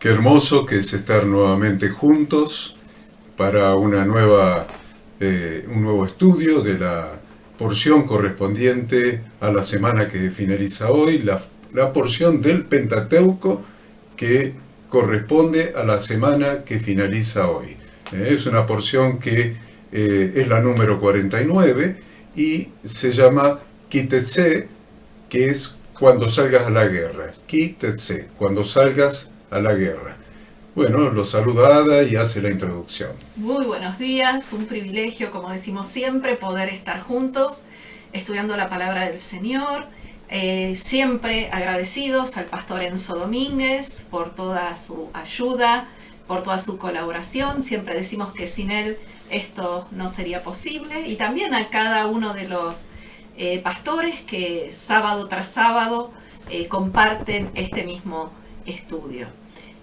Qué hermoso que es estar nuevamente juntos para un nuevo estudio de la porción correspondiente a la semana que finaliza hoy, la porción del Pentateuco que corresponde a la semana que finaliza hoy. Es una porción que es la número 49 y se llama Kitetse, que es cuando salgas a la guerra. Kitetse, cuando salgas a la guerra. Bueno, lo saluda Ada y hace la introducción. Muy buenos días, un privilegio, como decimos siempre, poder estar juntos estudiando la palabra del Señor. Siempre agradecidos al pastor Enzo Domínguez por toda su ayuda, por toda su colaboración. Siempre decimos que sin él esto no sería posible. Y también a cada uno de los pastores que sábado tras sábado comparten este mismo estudio.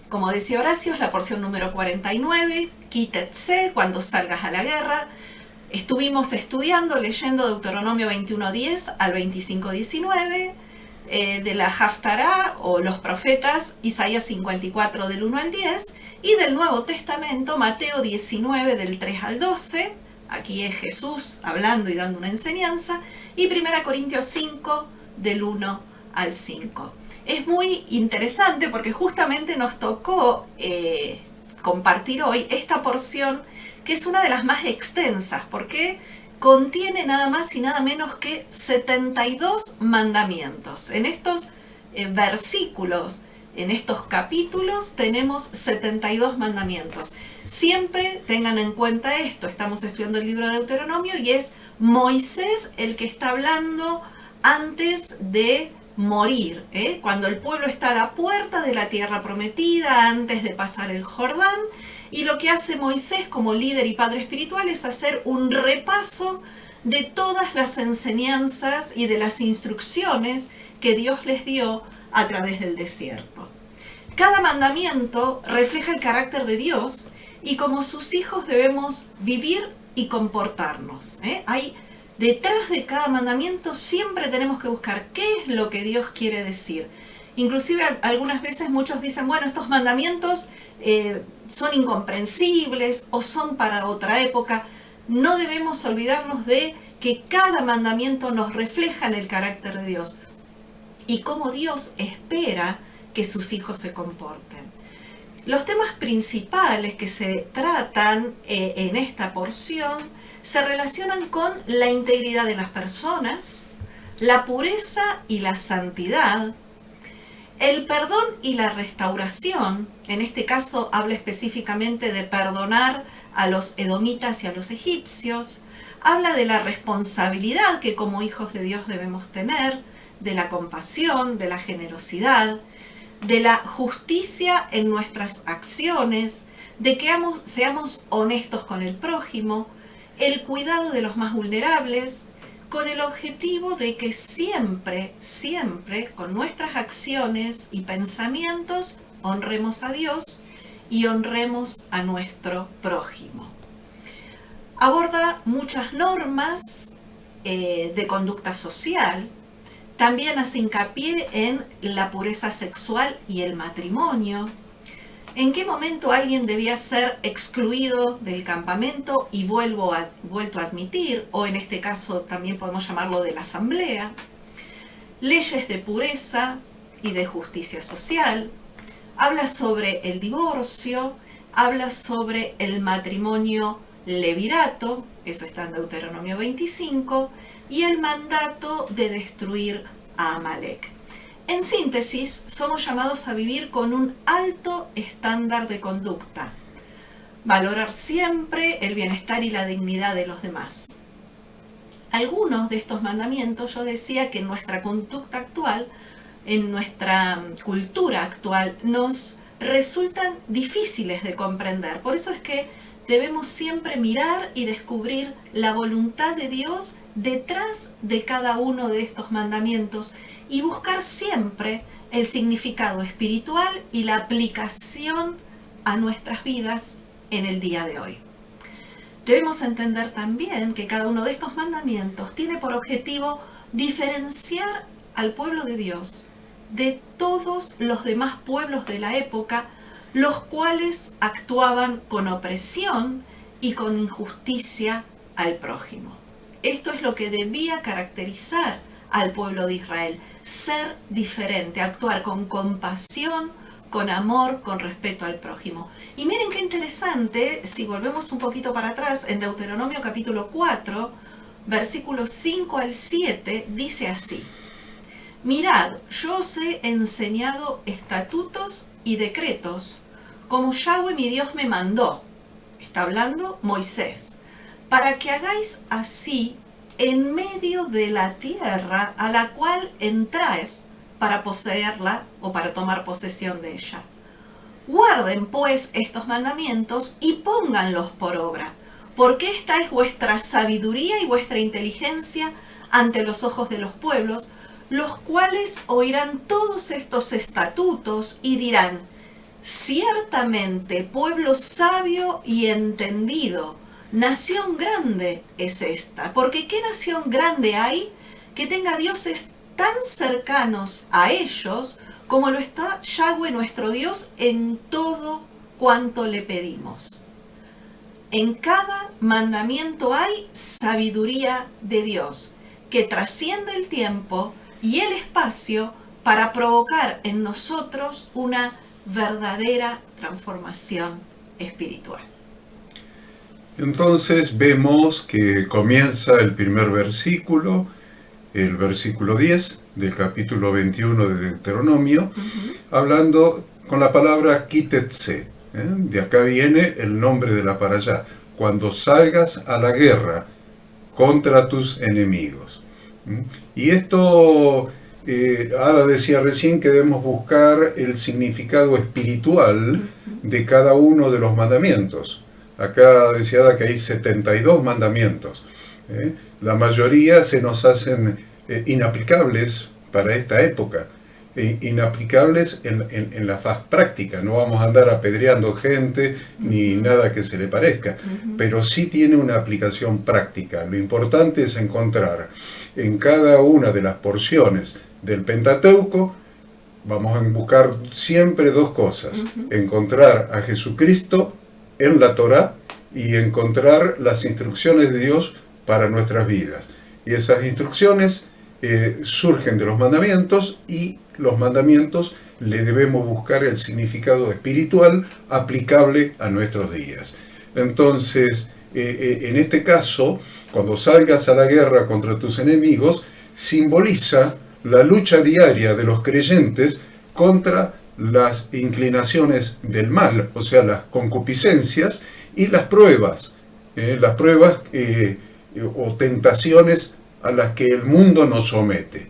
Como decía Horacio, es la porción número 49, Kitetse, cuando salgas a la guerra. Estuvimos estudiando, leyendo Deuteronomio 21:10 al 25:19, de la Haftará o los profetas, Isaías 54 del 1 al 10, y del Nuevo Testamento, Mateo 19 del 3 al 12, aquí es Jesús hablando y dando una enseñanza, y 1 Corintios 5 del 1 al 5. Es muy interesante porque justamente nos tocó compartir hoy esta porción que es una de las más extensas porque contiene nada más y nada menos que 72 mandamientos. En estos versículos, en estos capítulos tenemos 72 mandamientos. Siempre tengan en cuenta esto, estamos estudiando el libro de Deuteronomio y es Moisés el que está hablando antes de morir, cuando el pueblo está a la puerta de la tierra prometida, antes de pasar el Jordán, y lo que hace Moisés como líder y padre espiritual es hacer un repaso de todas las enseñanzas y de las instrucciones que Dios les dio a través del desierto. Cada mandamiento refleja el carácter de Dios y como sus hijos debemos vivir y comportarnos. Detrás de cada mandamiento siempre tenemos que buscar qué es lo que Dios quiere decir. Inclusive algunas veces muchos dicen, bueno, estos mandamientos son incomprensibles o son para otra época. No debemos olvidarnos de que cada mandamiento nos refleja en el carácter de Dios y cómo Dios espera que sus hijos se comporten. Los temas principales que se tratan en esta porción se relacionan con la integridad de las personas, la pureza y la santidad, el perdón y la restauración. En este caso habla específicamente de perdonar a los edomitas y a los egipcios. Habla de la responsabilidad que como hijos de Dios debemos tener, de la compasión, de la generosidad, de la justicia en nuestras acciones, de que seamos honestos con el prójimo, el cuidado de los más vulnerables, con el objetivo de que siempre, con nuestras acciones y pensamientos, honremos a Dios y honremos a nuestro prójimo. Aborda muchas normas de conducta social, también hace hincapié en la pureza sexual y el matrimonio, en qué momento alguien debía ser excluido del campamento y vuelto a admitir, o en este caso también podemos llamarlo de la asamblea, leyes de pureza y de justicia social, habla sobre el divorcio, habla sobre el matrimonio levirato, eso está en Deuteronomio 25, y el mandato de destruir a Amalek. En síntesis, somos llamados a vivir con un alto estándar de conducta, valorar siempre el bienestar y la dignidad de los demás. Algunos de estos mandamientos, yo decía que en nuestra conducta actual, en nuestra cultura actual, nos resultan difíciles de comprender. Por eso es que debemos siempre mirar y descubrir la voluntad de Dios detrás de cada uno de estos mandamientos y buscar siempre el significado espiritual y la aplicación a nuestras vidas en el día de hoy. Debemos entender también que cada uno de estos mandamientos tiene por objetivo diferenciar al pueblo de Dios de todos los demás pueblos de la época los cuales actuaban con opresión y con injusticia al prójimo. Esto es lo que debía caracterizar al pueblo de Israel, ser diferente, actuar con compasión, con amor, con respeto al prójimo. Y miren qué interesante, si volvemos un poquito para atrás, en Deuteronomio capítulo 4, versículos 5 al 7, dice así: Mirad, yo os he enseñado estatutos y decretos, como Yahweh mi Dios me mandó. Está hablando Moisés. Para que hagáis así en medio de la tierra a la cual entráis para poseerla o para tomar posesión de ella. Guarden pues estos mandamientos y pónganlos por obra, porque esta es vuestra sabiduría y vuestra inteligencia ante los ojos de los pueblos, los cuales oirán todos estos estatutos y dirán: ciertamente pueblo sabio y entendido, nación grande es esta, porque ¿qué nación grande hay que tenga dioses tan cercanos a ellos como lo está Yahweh nuestro Dios en todo cuanto le pedimos? En cada mandamiento hay sabiduría de Dios, que trasciende el tiempo y el espacio para provocar en nosotros una verdadera transformación espiritual. Entonces vemos que comienza el primer versículo, el versículo 10 del capítulo 21 de Deuteronomio, hablando con la palabra kitetse. De acá viene el nombre de la parashá: cuando salgas a la guerra contra tus enemigos. Y esto, Ada decía recién que debemos buscar el significado espiritual de cada uno de los mandamientos. Acá decía Ada que hay 72 mandamientos. La mayoría se nos hacen inaplicables para esta época, inaplicables en la faz práctica. No vamos a andar apedreando gente ni nada que se le parezca, pero sí tiene una aplicación práctica. Lo importante es encontrar en cada una de las porciones del Pentateuco, vamos a buscar siempre dos cosas: encontrar a Jesucristo en la Torá y encontrar las instrucciones de Dios para nuestras vidas. Y esas instrucciones surgen de los mandamientos, y los mandamientos le debemos buscar el significado espiritual aplicable a nuestros días. Entonces, en este caso, cuando salgas a la guerra contra tus enemigos, simboliza la lucha diaria de los creyentes contra las inclinaciones del mal, o sea, las concupiscencias y las pruebas o tentaciones a las que el mundo nos somete.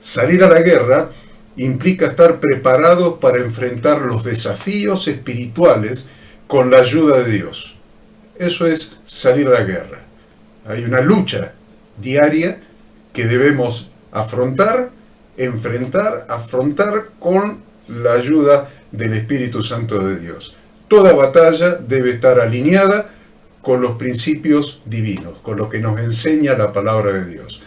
Salir a la guerra implica estar preparados para enfrentar los desafíos espirituales con la ayuda de Dios. Eso es salir a la guerra. Hay una lucha diaria que debemos afrontar con la ayuda del Espíritu Santo de Dios. Toda batalla debe estar alineada con los principios divinos, con lo que nos enseña la palabra de Dios.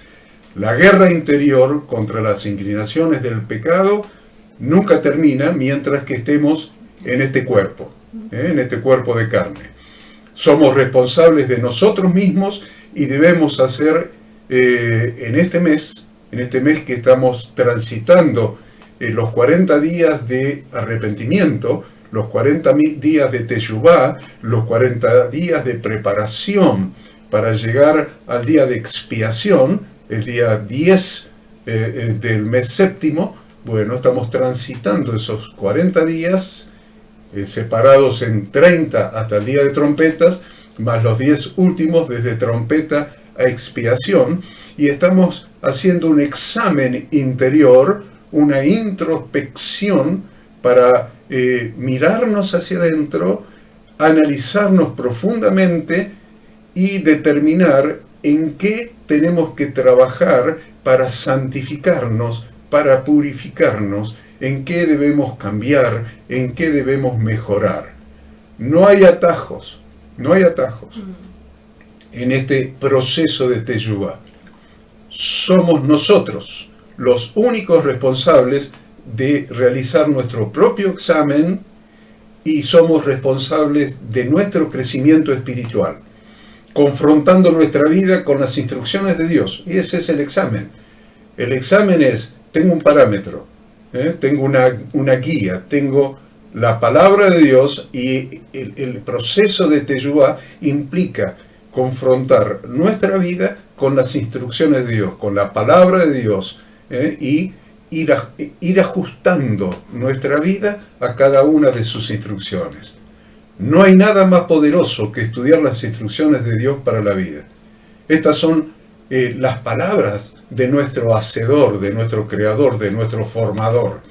La guerra interior contra las inclinaciones del pecado nunca termina mientras que estemos en este cuerpo de carne. Somos responsables de nosotros mismos y debemos hacer en este mes que estamos transitando los 40 días de arrepentimiento, los 40 días de Teshuvá, los 40 días de preparación para llegar al día de expiación, el día 10 del mes séptimo. Bueno, estamos transitando esos 40 días separados en 30 hasta el día de trompetas, más los 10 últimos desde trompeta a expiación, y estamos haciendo un examen interior, una introspección para mirarnos hacia adentro, analizarnos profundamente y determinar en qué tenemos que trabajar para santificarnos, para purificarnos, en qué debemos cambiar, en qué debemos mejorar. No hay atajos en este proceso de Teshuvá. Somos nosotros los únicos responsables de realizar nuestro propio examen y somos responsables de nuestro crecimiento espiritual, confrontando nuestra vida con las instrucciones de Dios. Y ese es el examen. El examen es, tengo un parámetro, tengo una guía, tengo la palabra de Dios, y el proceso de Teshuvá implica confrontar nuestra vida con las instrucciones de Dios, con la palabra de Dios, y ir ajustando nuestra vida a cada una de sus instrucciones. No hay nada más poderoso que estudiar las instrucciones de Dios para la vida. Estas son las palabras de nuestro Hacedor, de nuestro Creador, de nuestro Formador.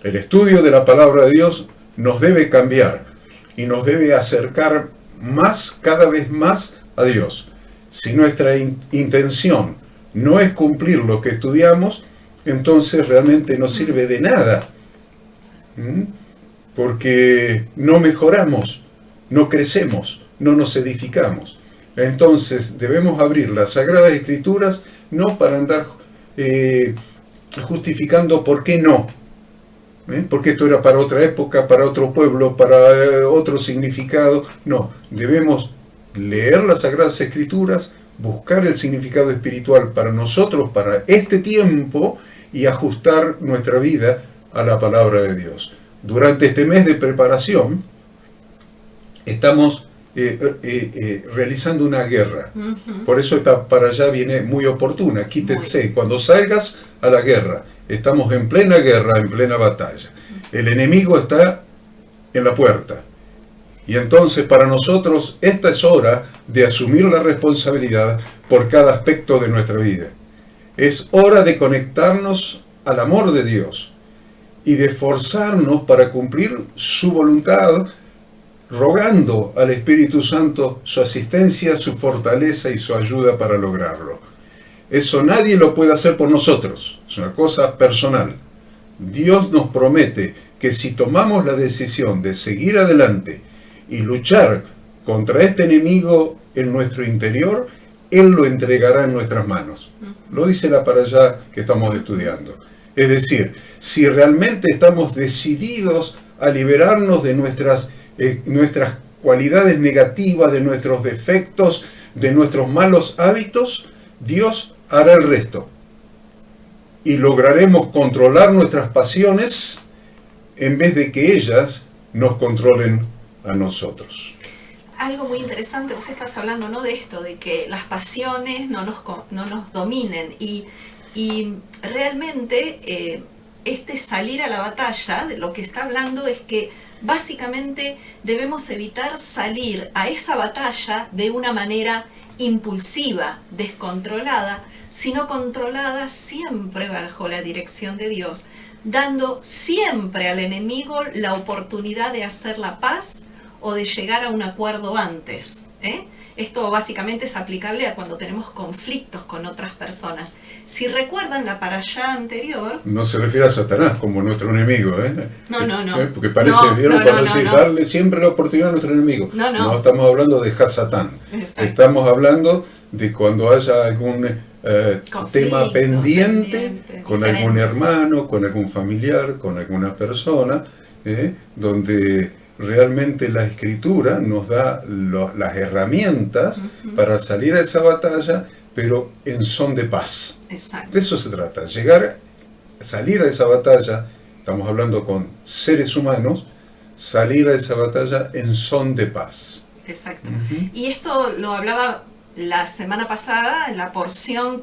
El estudio de la palabra de Dios nos debe cambiar y nos debe acercar más, cada vez más a Dios. Si nuestra intención no es cumplir lo que estudiamos, entonces realmente no sirve de nada, porque no mejoramos, no crecemos, no nos edificamos. Entonces debemos abrir las Sagradas Escrituras no para andar justificando por qué no, porque esto era para otra época, para otro pueblo, para otro significado. No, debemos leer las Sagradas Escrituras, buscar el significado espiritual para nosotros, para este tiempo, y ajustar nuestra vida a la palabra de Dios. Durante este mes de preparación estamos realizando una guerra. Por eso esta para allá viene muy oportuna. Quítense, cuando salgas a la guerra. Estamos en plena guerra, en plena batalla. El enemigo está en la puerta. Y entonces para nosotros esta es hora de asumir la responsabilidad por cada aspecto de nuestra vida. Es hora de conectarnos al amor de Dios y de esforzarnos para cumplir su voluntad, rogando al Espíritu Santo su asistencia, su fortaleza y su ayuda para lograrlo. Eso nadie lo puede hacer por nosotros, es una cosa personal. Dios nos promete que si tomamos la decisión de seguir adelante y luchar contra este enemigo en nuestro interior, Él lo entregará en nuestras manos. Lo dice la para allá que estamos estudiando. Es decir, si realmente estamos decididos a liberarnos de nuestras cualidades negativas, de nuestros defectos, de nuestros malos hábitos, Dios hará el resto. Y lograremos controlar nuestras pasiones en vez de que ellas nos controlen a nosotros. Algo muy interesante, vos estás hablando, ¿no?, de esto, de que las pasiones no nos dominen, y realmente este salir a la batalla, de lo que está hablando es que básicamente debemos evitar salir a esa batalla de una manera impulsiva, descontrolada, sino controlada siempre bajo la dirección de Dios, dando siempre al enemigo la oportunidad de hacer la paz o de llegar a un acuerdo antes. Esto básicamente es aplicable a cuando tenemos conflictos con otras personas. Si recuerdan la parashá anterior... No se refiere a Satanás como nuestro enemigo, No. Porque parece, darle siempre la oportunidad a nuestro enemigo. No estamos hablando de Hasatán. Estamos hablando de cuando haya algún tema pendiente con algún hermano, con algún familiar, con alguna persona, donde realmente la Escritura nos da las herramientas para salir a esa batalla, pero en son de paz. Exacto. De eso se trata, salir a esa batalla, estamos hablando con seres humanos, salir a esa batalla en son de paz. Exacto. Y esto lo hablaba la semana pasada en la porción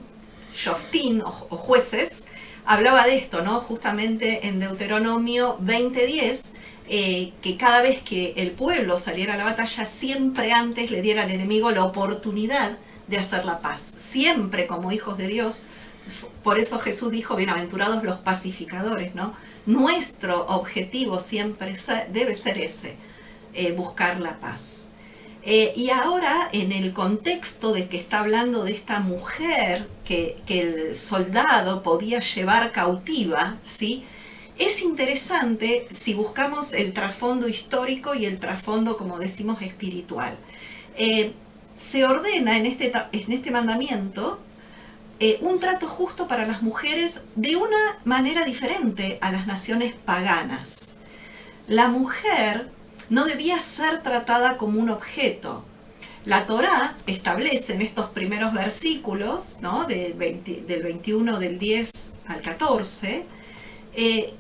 Shoftim o Jueces, hablaba de esto, ¿no? Justamente en Deuteronomio 20:10, que cada vez que el pueblo saliera a la batalla, siempre antes le diera al enemigo la oportunidad de hacer la paz. Siempre como hijos de Dios. Por eso Jesús dijo, bienaventurados los pacificadores, ¿no? Nuestro objetivo siempre debe ser ese, buscar la paz. Y ahora, en el contexto de que está hablando de esta mujer que el soldado podía llevar cautiva, ¿sí?, es interesante si buscamos el trasfondo histórico y el trasfondo, como decimos, espiritual. Se ordena en este mandamiento un trato justo para las mujeres de una manera diferente a las naciones paganas. La mujer no debía ser tratada como un objeto. La Torá establece en estos primeros versículos, ¿no? Del 21 del 10 al 14,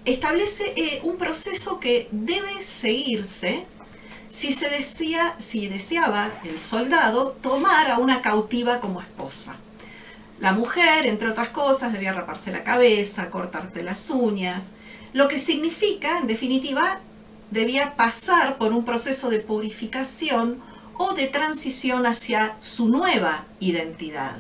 establece un proceso que debe seguirse si deseaba el soldado tomar a una cautiva como esposa. La mujer, entre otras cosas, debía raparse la cabeza, cortarse las uñas, lo que significa, en definitiva, debía pasar por un proceso de purificación o de transición hacia su nueva identidad.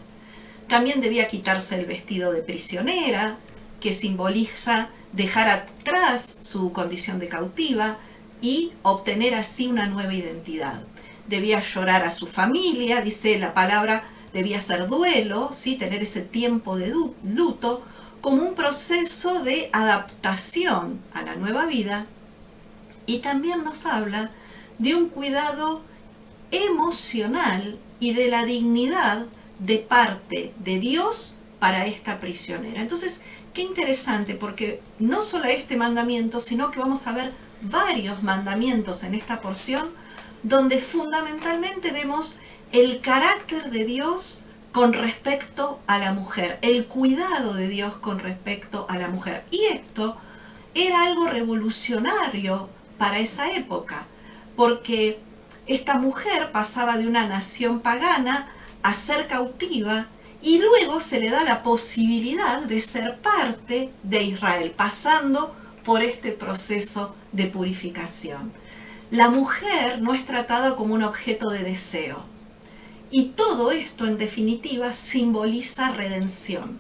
También debía quitarse el vestido de prisionera, que simboliza dejar atrás su condición de cautiva y obtener así una nueva identidad. Debía llorar a su familia, dice la palabra, debía hacer duelo, ¿sí? Tener ese tiempo de luto como un proceso de adaptación a la nueva vida. Y también nos habla de un cuidado emocional y de la dignidad de parte de Dios para esta prisionera. Entonces, qué interesante, porque no solo este mandamiento, sino que vamos a ver varios mandamientos en esta porción, donde fundamentalmente vemos el carácter de Dios con respecto a la mujer, el cuidado de Dios con respecto a la mujer. Y esto era algo revolucionario para esa época, porque esta mujer pasaba de una nación pagana a ser cautiva y luego se le da la posibilidad de ser parte de Israel, pasando por este proceso de purificación. La mujer no es tratada como un objeto de deseo. Y todo esto, en definitiva, simboliza redención.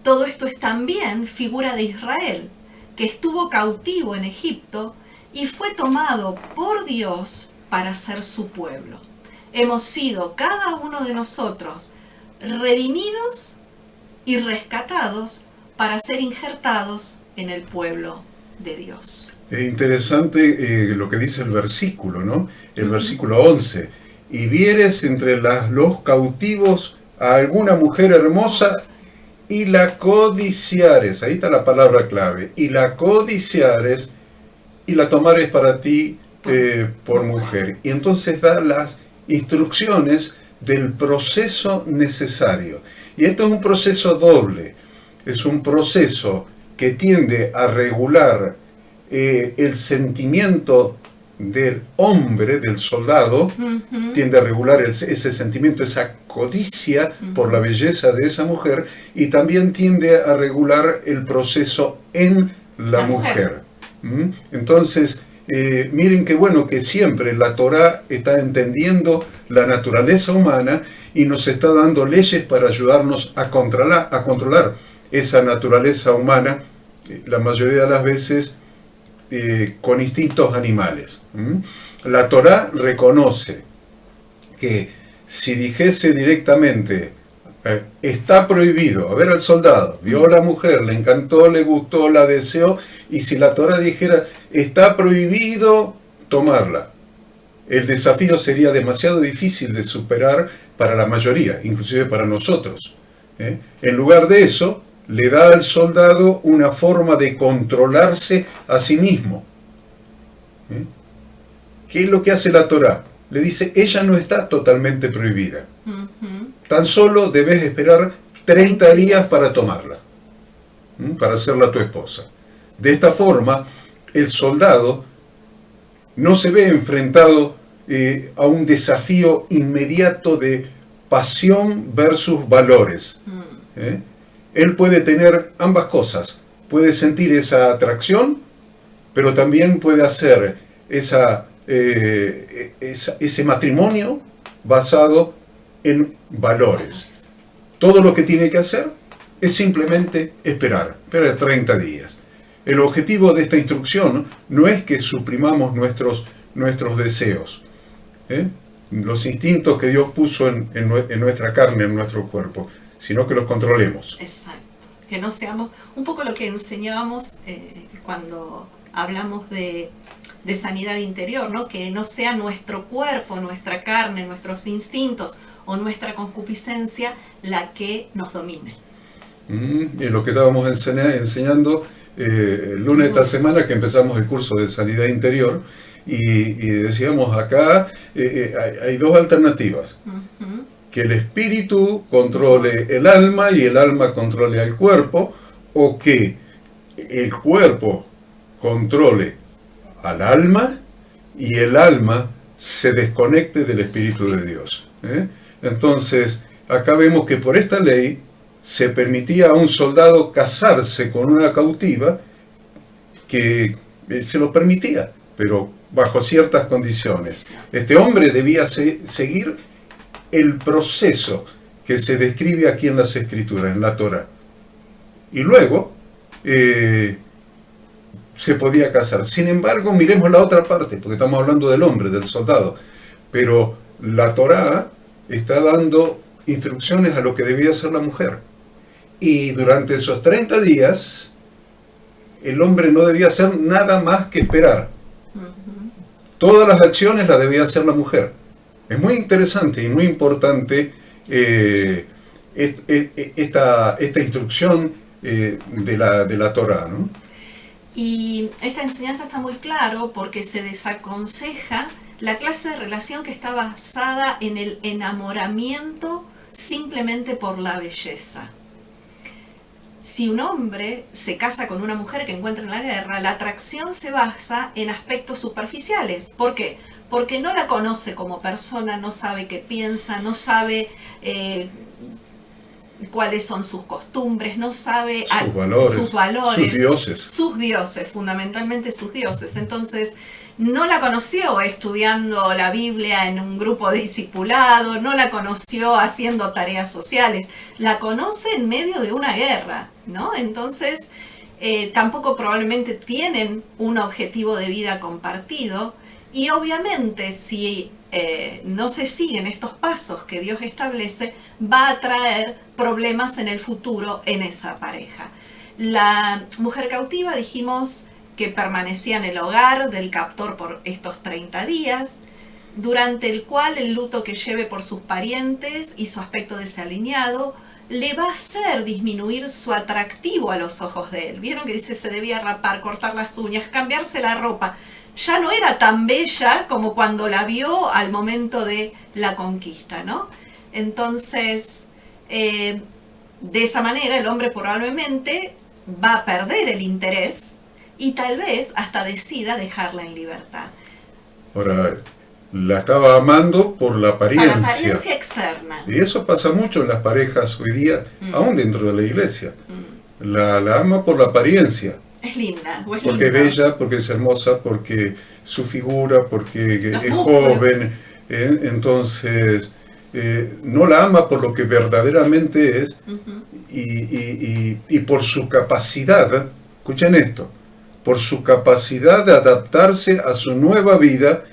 Todo esto es también figura de Israel, que estuvo cautivo en Egipto y fue tomado por Dios para ser su pueblo. Hemos sido cada uno de nosotros redimidos y rescatados para ser injertados en el pueblo de Dios. Es interesante lo que dice el versículo, ¿no? El versículo 11. Y vieres entre los cautivos a alguna mujer hermosa y la codiciares. Ahí está la palabra clave. Y la codiciares y la tomares para ti por mujer. Y entonces da las instrucciones del proceso necesario. Y esto es un proceso doble. Es un proceso que tiende a regular el sentimiento del hombre, del soldado, tiende a regular ese sentimiento, esa codicia por la belleza de esa mujer, y también tiende a regular el proceso en la mujer. Entonces, miren qué bueno que siempre la Torá está entendiendo la naturaleza humana y nos está dando leyes para ayudarnos a controlar esa naturaleza humana, la mayoría de las veces con instintos animales. La Torá reconoce que si dijese directamente está prohibido, a ver al soldado, vio a la mujer, le encantó, le gustó, la deseó, y si la Torá dijera está prohibido tomarla, el desafío sería demasiado difícil de superar para la mayoría, inclusive para nosotros. En lugar de eso, le da al soldado una forma de controlarse a sí mismo. ¿Qué es lo que hace la Torá? Le dice, ella no está totalmente prohibida. Tan solo debes esperar 30 días para tomarla, para hacerla tu esposa. De esta forma, el soldado no se ve enfrentado a un desafío inmediato de pasión versus valores. Él puede tener ambas cosas. Puede sentir esa atracción, pero también puede hacer ese matrimonio basado en valores. Todo lo que tiene que hacer es simplemente esperar 30 días. El objetivo de esta instrucción no es que suprimamos nuestros deseos, los instintos que Dios puso en nuestra carne, en nuestro cuerpo, sino que los controlemos. Exacto. Que no seamos, un poco lo que enseñábamos cuando hablamos de sanidad interior, ¿no? Que no sea nuestro cuerpo, nuestra carne, nuestros instintos o nuestra concupiscencia la que nos domine. En lo que estábamos enseñando el lunes de esta semana, que empezamos el curso de sanidad interior, y decíamos acá, hay dos alternativas. Ujú. Que el espíritu controle el alma y el alma controle al cuerpo, o que el cuerpo controle al alma y el alma se desconecte del Espíritu de Dios. Entonces, acá vemos que por esta ley se permitía a un soldado casarse con una cautiva, que se lo permitía, pero bajo ciertas condiciones. Este hombre debía seguir el proceso que se describe aquí en las Escrituras, en la Torá. Y luego se podía casar. Sin embargo, miremos la otra parte, porque estamos hablando del hombre, del soldado. Pero la Torá está dando instrucciones a lo que debía hacer la mujer. Y durante esos 30 días, el hombre no debía hacer nada más que esperar. Todas las acciones las debía hacer la mujer. Es muy interesante y muy importante esta instrucción de la Torá, ¿no? Y esta enseñanza está muy claro porque se desaconseja la clase de relación que está basada en el enamoramiento simplemente por la belleza. Si un hombre se casa con una mujer que encuentra en la guerra, la atracción se basa en aspectos superficiales. ¿Por qué? Porque no la conoce como persona, no sabe qué piensa, no sabe cuáles son sus costumbres, no sabe sus valores, sus dioses, fundamentalmente sus dioses. Entonces, no la conoció estudiando la Biblia en un grupo de discipulado, no la conoció haciendo tareas sociales, la conoce en medio de una guerra, ¿no? Entonces, tampoco probablemente tienen un objetivo de vida compartido, y obviamente si no se siguen estos pasos que Dios establece, va a traer problemas en el futuro en esa pareja. La mujer cautiva, dijimos que permanecía en el hogar del captor por estos 30 días, durante el cual el luto que lleve por sus parientes y su aspecto desalineado le va a hacer disminuir su atractivo a los ojos de él. Vieron que dice se debía rapar, cortar las uñas, cambiarse la ropa. Ya no era tan bella como cuando la vio al momento de la conquista, ¿no? Entonces, de esa manera el hombre probablemente va a perder el interés y tal vez hasta decida dejarla en libertad. Ahora, la estaba amando por la apariencia. Para la apariencia externa. Y eso pasa mucho en las parejas hoy día, aún dentro de la iglesia. La ama por la apariencia. Es linda, o es porque linda. Es bella, porque es hermosa, porque su figura, porque es joven. Entonces, no la ama por lo que verdaderamente es y por su capacidad, escuchen esto, por su capacidad de adaptarse a su nueva vida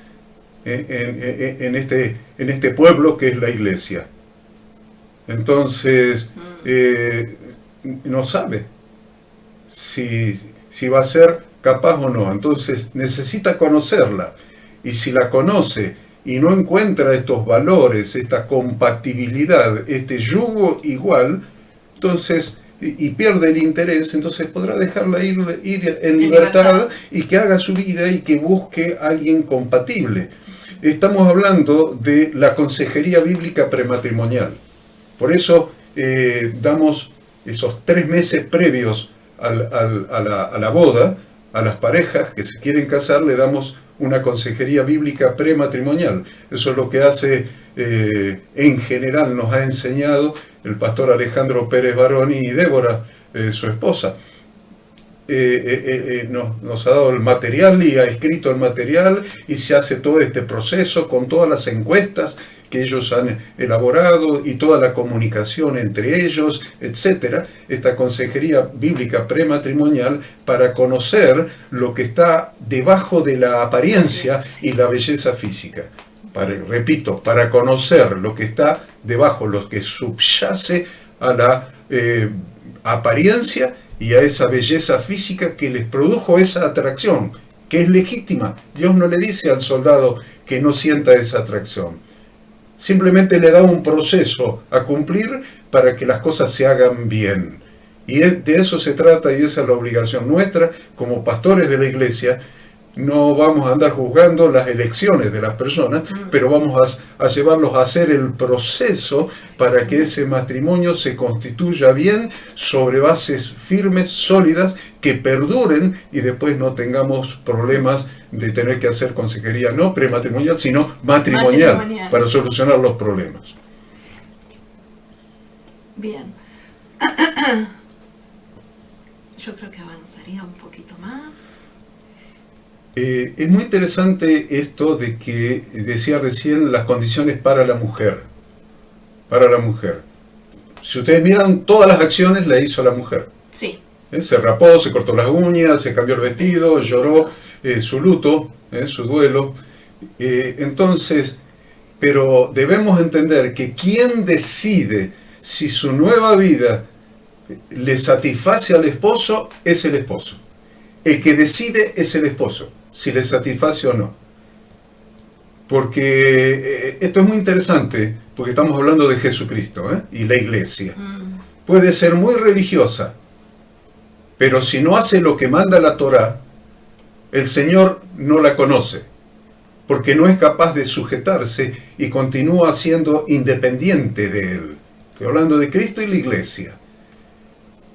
en este pueblo que es la iglesia. Entonces, no sabe si va a ser capaz o no. Entonces necesita conocerla, y si la conoce y no encuentra estos valores, esta compatibilidad, este yugo igual, entonces y pierde el interés, entonces podrá dejarla ir en libertad y que haga su vida y que busque a alguien compatible. Estamos hablando de la consejería bíblica prematrimonial. Por eso damos esos 3 meses previos a la boda, a las parejas que se quieren casar, le damos una consejería bíblica prematrimonial. Eso es lo que hace, en general nos ha enseñado el pastor Alejandro Pérez Baroni y Débora, su esposa. Nos ha dado el material y ha escrito el material, y se hace todo este proceso con todas las encuestas que ellos han elaborado y toda la comunicación entre ellos, etc. Esta consejería bíblica prematrimonial para conocer lo que está debajo de la apariencia y la belleza física. Repito, para conocer lo que está debajo, lo que subyace a la apariencia y a esa belleza física que les produjo esa atracción, que es legítima. Dios no le dice al soldado que no sienta esa atracción. Simplemente le da un proceso a cumplir para que las cosas se hagan bien. Y de eso se trata, y esa es la obligación nuestra como pastores de la iglesia, no vamos a andar juzgando las elecciones de las personas, pero vamos a llevarlos a hacer el proceso para que ese matrimonio se constituya bien sobre bases firmes, sólidas, que perduren y después no tengamos problemas de tener que hacer consejería no prematrimonial, sino matrimonial. Para solucionar los problemas. Bien. Yo creo que avanzaría un poquito más. Es muy interesante esto de que decía recién las condiciones para la mujer. Para la mujer. Si ustedes miran, todas las acciones las hizo la mujer. Sí. Se rapó, se cortó las uñas, se cambió el vestido, lloró su luto, su duelo. Entonces, pero debemos entender que quien decide si su nueva vida le satisface al esposo es el esposo. El que decide es el esposo, si le satisface o no. Porque esto es muy interesante, porque estamos hablando de Jesucristo y la iglesia. Puede ser muy religiosa, pero si no hace lo que manda la Torá, el Señor no la conoce, porque no es capaz de sujetarse y continúa siendo independiente de Él. Estoy hablando de Cristo y la iglesia.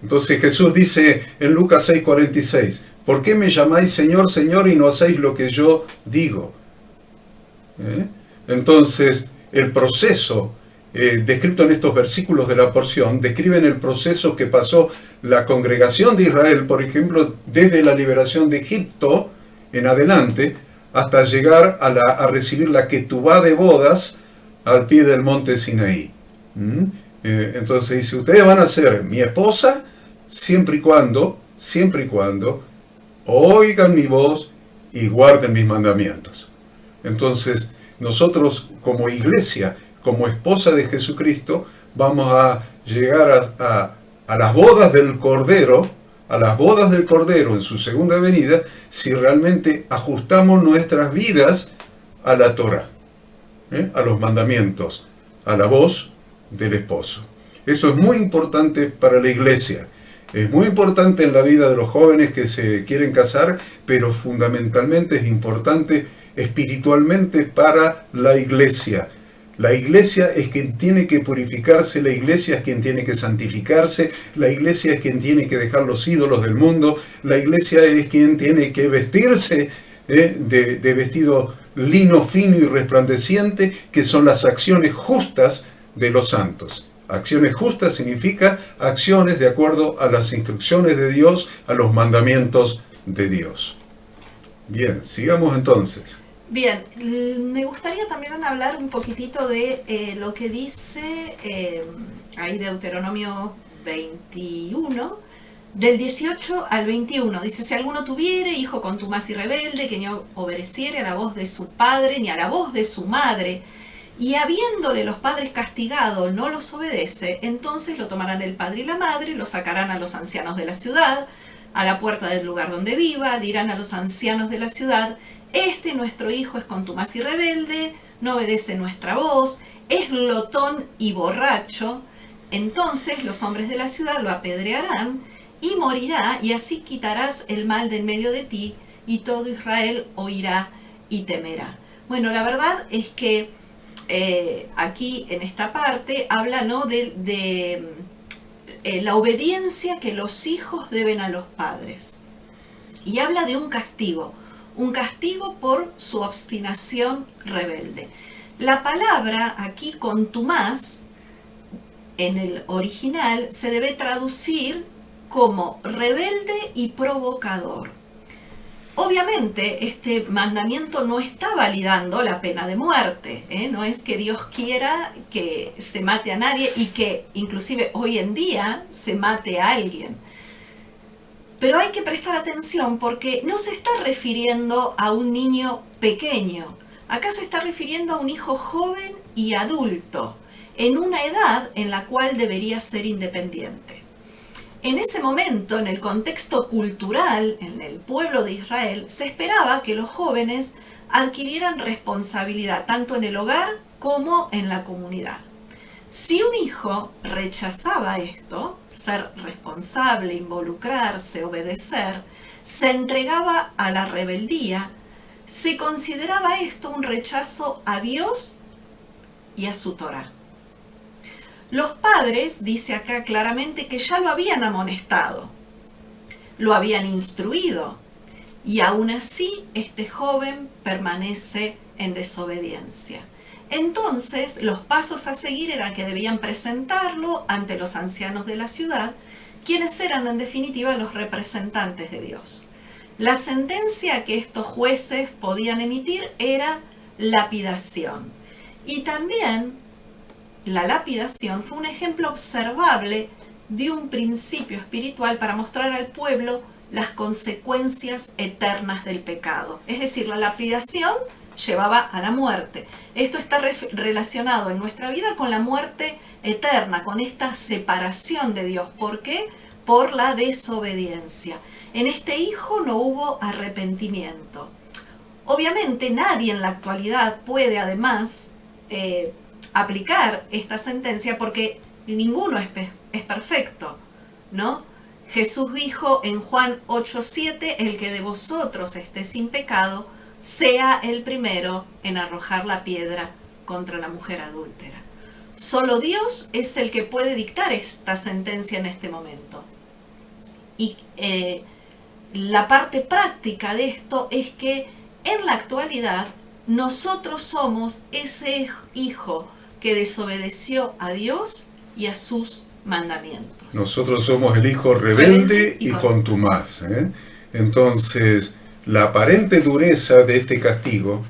Entonces Jesús dice en Lucas 6:46, ¿por qué me llamáis Señor, Señor y no hacéis lo que yo digo? Entonces el proceso descrito en estos versículos de la porción describen el proceso que pasó la congregación de Israel, por ejemplo, desde la liberación de Egipto en adelante, hasta llegar a recibir la ketubá de bodas al pie del monte Sinaí. Entonces dice, ustedes van a ser mi esposa siempre y cuando oigan mi voz y guarden mis mandamientos. Entonces nosotros como iglesia, como esposa de Jesucristo, vamos a llegar a las bodas del Cordero, en su segunda venida, si realmente ajustamos nuestras vidas a la Torá, a los mandamientos, a la voz del esposo. Eso es muy importante para la iglesia. Es muy importante en la vida de los jóvenes que se quieren casar, pero fundamentalmente es importante espiritualmente para la iglesia. La iglesia es quien tiene que purificarse, la iglesia es quien tiene que santificarse, la iglesia es quien tiene que dejar los ídolos del mundo, la iglesia es quien tiene que vestirse de vestido lino fino y resplandeciente, que son las acciones justas de los santos. Acciones justas significa acciones de acuerdo a las instrucciones de Dios, a los mandamientos de Dios. Bien, sigamos entonces. Bien, me gustaría también hablar un poquitito de lo que dice ahí Deuteronomio 21, del 18 al 21. Dice, si alguno tuviere hijo contumaz y rebelde, que no obedeciere a la voz de su padre ni a la voz de su madre, y habiéndole los padres castigado no los obedece, entonces lo tomarán el padre y la madre, lo sacarán a los ancianos de la ciudad, a la puerta del lugar donde viva, dirán a los ancianos de la ciudad, nuestro hijo es contumaz y rebelde, no obedece nuestra voz, es glotón y borracho. Entonces los hombres de la ciudad lo apedrearán y morirá, y así quitarás el mal de en medio de ti, y todo Israel oirá y temerá. Bueno, la verdad es que aquí en esta parte habla, ¿no?, de la obediencia que los hijos deben a los padres. Y habla de un castigo por su obstinación rebelde. La palabra aquí contumaz, en el original, se debe traducir como rebelde y provocador. Obviamente, este mandamiento no está validando la pena de muerte, no es que Dios quiera que se mate a nadie y que inclusive hoy en día se mate a alguien. Pero hay que prestar atención porque no se está refiriendo a un niño pequeño. Acá se está refiriendo a un hijo joven y adulto, en una edad en la cual debería ser independiente. En ese momento, en el contexto cultural, en el pueblo de Israel, se esperaba que los jóvenes adquirieran responsabilidad tanto en el hogar como en la comunidad. Si un hijo rechazaba esto, ser responsable, involucrarse, obedecer, se entregaba a la rebeldía, se consideraba esto un rechazo a Dios y a su Torá. Los padres, dice acá claramente, que ya lo habían amonestado, lo habían instruido, y aún así este joven permanece en desobediencia. Entonces, los pasos a seguir eran que debían presentarlo ante los ancianos de la ciudad, quienes eran en definitiva los representantes de Dios. La sentencia que estos jueces podían emitir era lapidación. Y también la lapidación fue un ejemplo observable de un principio espiritual para mostrar al pueblo las consecuencias eternas del pecado. Es decir, la lapidación llevaba a la muerte. Esto está relacionado en nuestra vida con la muerte eterna, con esta separación de Dios. ¿Por qué? Por la desobediencia. En este hijo no hubo arrepentimiento. Obviamente nadie en la actualidad puede además aplicar esta sentencia porque ninguno es perfecto, ¿no? Jesús dijo en Juan 8:7, el que de vosotros esté sin pecado, sea el primero en arrojar la piedra contra la mujer adúltera. Solo Dios es el que puede dictar esta sentencia en este momento. Y la parte práctica de esto es que en la actualidad nosotros somos ese hijo que desobedeció a Dios y a sus mandamientos. Nosotros somos el hijo rebelde y contumaz. Entonces, la aparente dureza de este castigo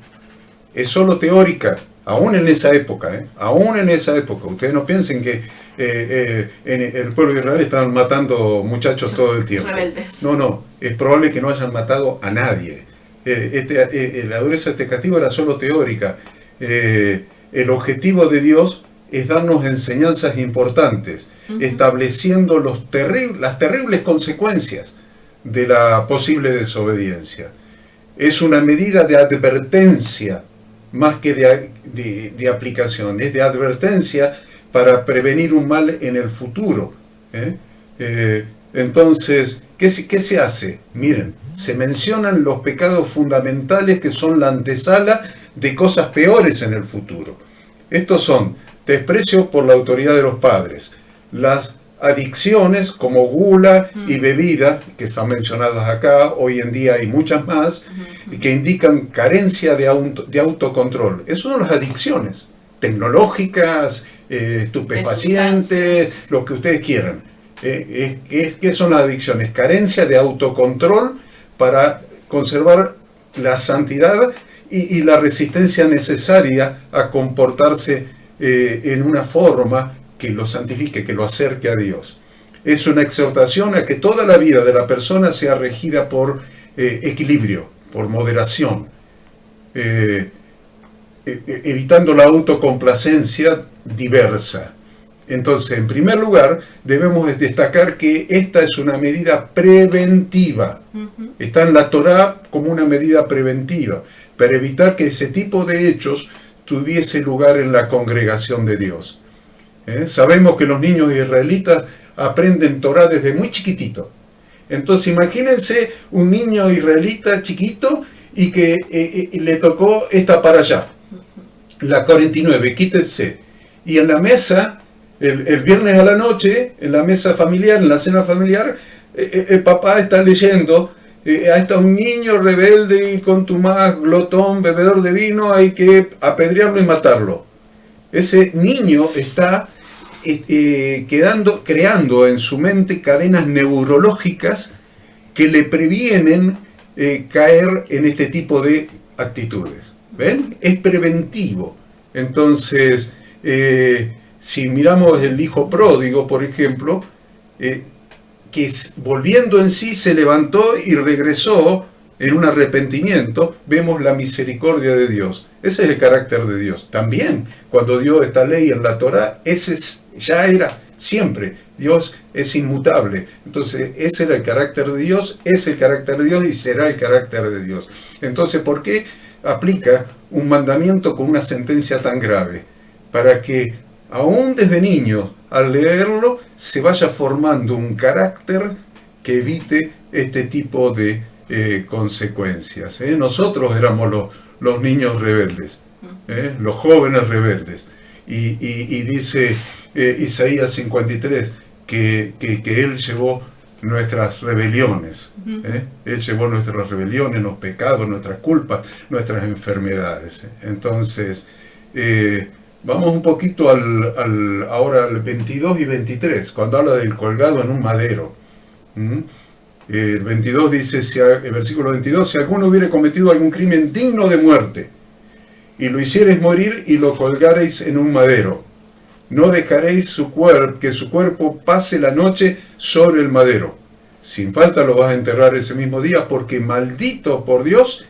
es solo teórica, aún en esa época. Aún en esa época. Ustedes no piensen que en el pueblo de Israel estaban matando muchachos todo el tiempo. Rebeldes. No, es probable que no hayan matado a nadie. La dureza de este castigo era solo teórica. El objetivo de Dios es darnos enseñanzas importantes, estableciendo las terribles consecuencias de la posible desobediencia. Es una medida de advertencia más que de aplicación, es de advertencia para prevenir un mal en el futuro. Entonces, ¿qué se hace? Miren, se mencionan los pecados fundamentales que son la antesala de cosas peores en el futuro. Estos son desprecio por la autoridad de los padres, las adicciones como gula y bebida, que están mencionadas acá, hoy en día hay muchas más, que indican carencia de autocontrol. Es una de las adicciones tecnológicas, estupefacientes, lo que ustedes quieran. ¿Qué son las adicciones? Carencia de autocontrol para conservar la santidad y la resistencia necesaria a comportarse en una forma que lo santifique, que lo acerque a Dios. Es una exhortación a que toda la vida de la persona sea regida por equilibrio, por moderación, evitando la autocomplacencia diversa. Entonces, en primer lugar, debemos destacar que esta es una medida preventiva. Está en la Torá como una medida preventiva, para evitar que ese tipo de hechos tuviese lugar en la congregación de Dios. Sabemos que los niños israelitas aprenden Torá desde muy chiquitito. Entonces, imagínense un niño israelita chiquito y que le tocó esta para allá, la 49, quítense. Y en la mesa, el viernes a la noche, en la mesa familiar, en la cena familiar, el papá está leyendo, ahí está un niño rebelde y contumaz, glotón, bebedor de vino, hay que apedrearlo y matarlo. Ese niño está creando en su mente cadenas neurológicas que le previenen caer en este tipo de actitudes. ¿Ven? Es preventivo. Entonces, si miramos el hijo pródigo, por ejemplo, que volviendo en sí se levantó y regresó en un arrepentimiento, vemos la misericordia de Dios. Ese es el carácter de Dios. También, cuando dio esta ley en la Torá, ya era siempre. Dios es inmutable. Entonces, ese era el carácter de Dios, es el carácter de Dios y será el carácter de Dios. Entonces, ¿por qué aplica un mandamiento con una sentencia tan grave? Para que, aún desde niños, al leerlo, se vaya formando un carácter que evite este tipo de consecuencias. Nosotros éramos los niños rebeldes, los jóvenes rebeldes. Y dice Isaías 53 que Él llevó nuestras rebeliones. Él llevó nuestras rebeliones, los pecados, nuestras culpas, nuestras enfermedades. Entonces, vamos un poquito ahora al 22 y 23, cuando habla del colgado en un madero. El 22 dice, el versículo 22, si alguno hubiere cometido algún crimen digno de muerte, y lo hiciereis morir y lo colgareis en un madero, no dejaréis que su cuerpo pase la noche sobre el madero. Sin falta lo vas a enterrar ese mismo día, porque maldito por Dios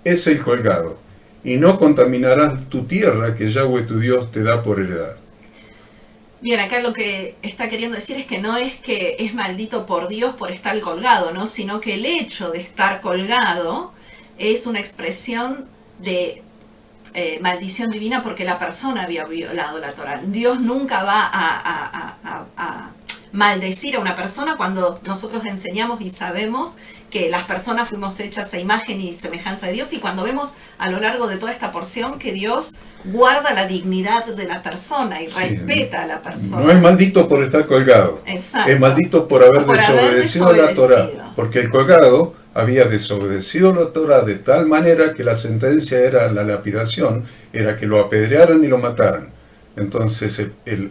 es el colgado, y no contaminarás tu tierra que Yahweh tu Dios te da por heredad. Bien, acá lo que está queriendo decir es que no es que es maldito por Dios por estar colgado, ¿no? Sino que el hecho de estar colgado es una expresión de maldición divina porque la persona había violado la Torá. Dios nunca va a maldecir a una persona cuando nosotros enseñamos y sabemos que las personas fuimos hechas a imagen y semejanza de Dios, y cuando vemos a lo largo de toda esta porción que Dios guarda la dignidad de la persona y respeta a la persona. No es maldito por estar colgado. Exacto. Es maldito por haber desobedecido la Torá, porque el colgado había desobedecido la Torá de tal manera que la sentencia era la lapidación, era que lo apedrearan y lo mataran. Entonces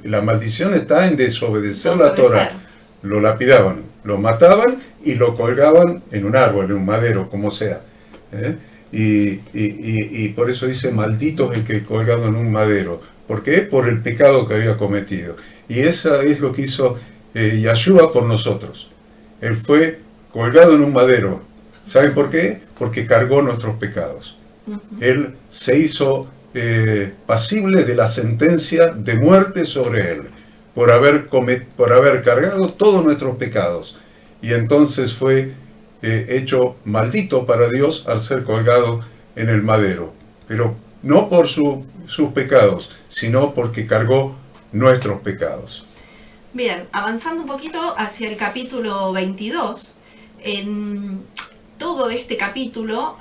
la maldición está en desobedecer la Torá. Lo lapidaban, lo mataban y lo colgaban en un árbol, en un madero, como sea. Y por eso dice, maldito es el que colgado en un madero. ¿Por qué? Por el pecado que había cometido. Y eso es lo que hizo Yahshua por nosotros. Él fue colgado en un madero. ¿Saben por qué? Porque cargó nuestros pecados. Él se hizo pasible de la sentencia de muerte sobre él, por haber cargado todos nuestros pecados. Y entonces fue hecho maldito para Dios al ser colgado en el madero. Pero no por sus pecados, sino porque cargó nuestros pecados. Bien, avanzando un poquito hacia el capítulo 22, en todo este capítulo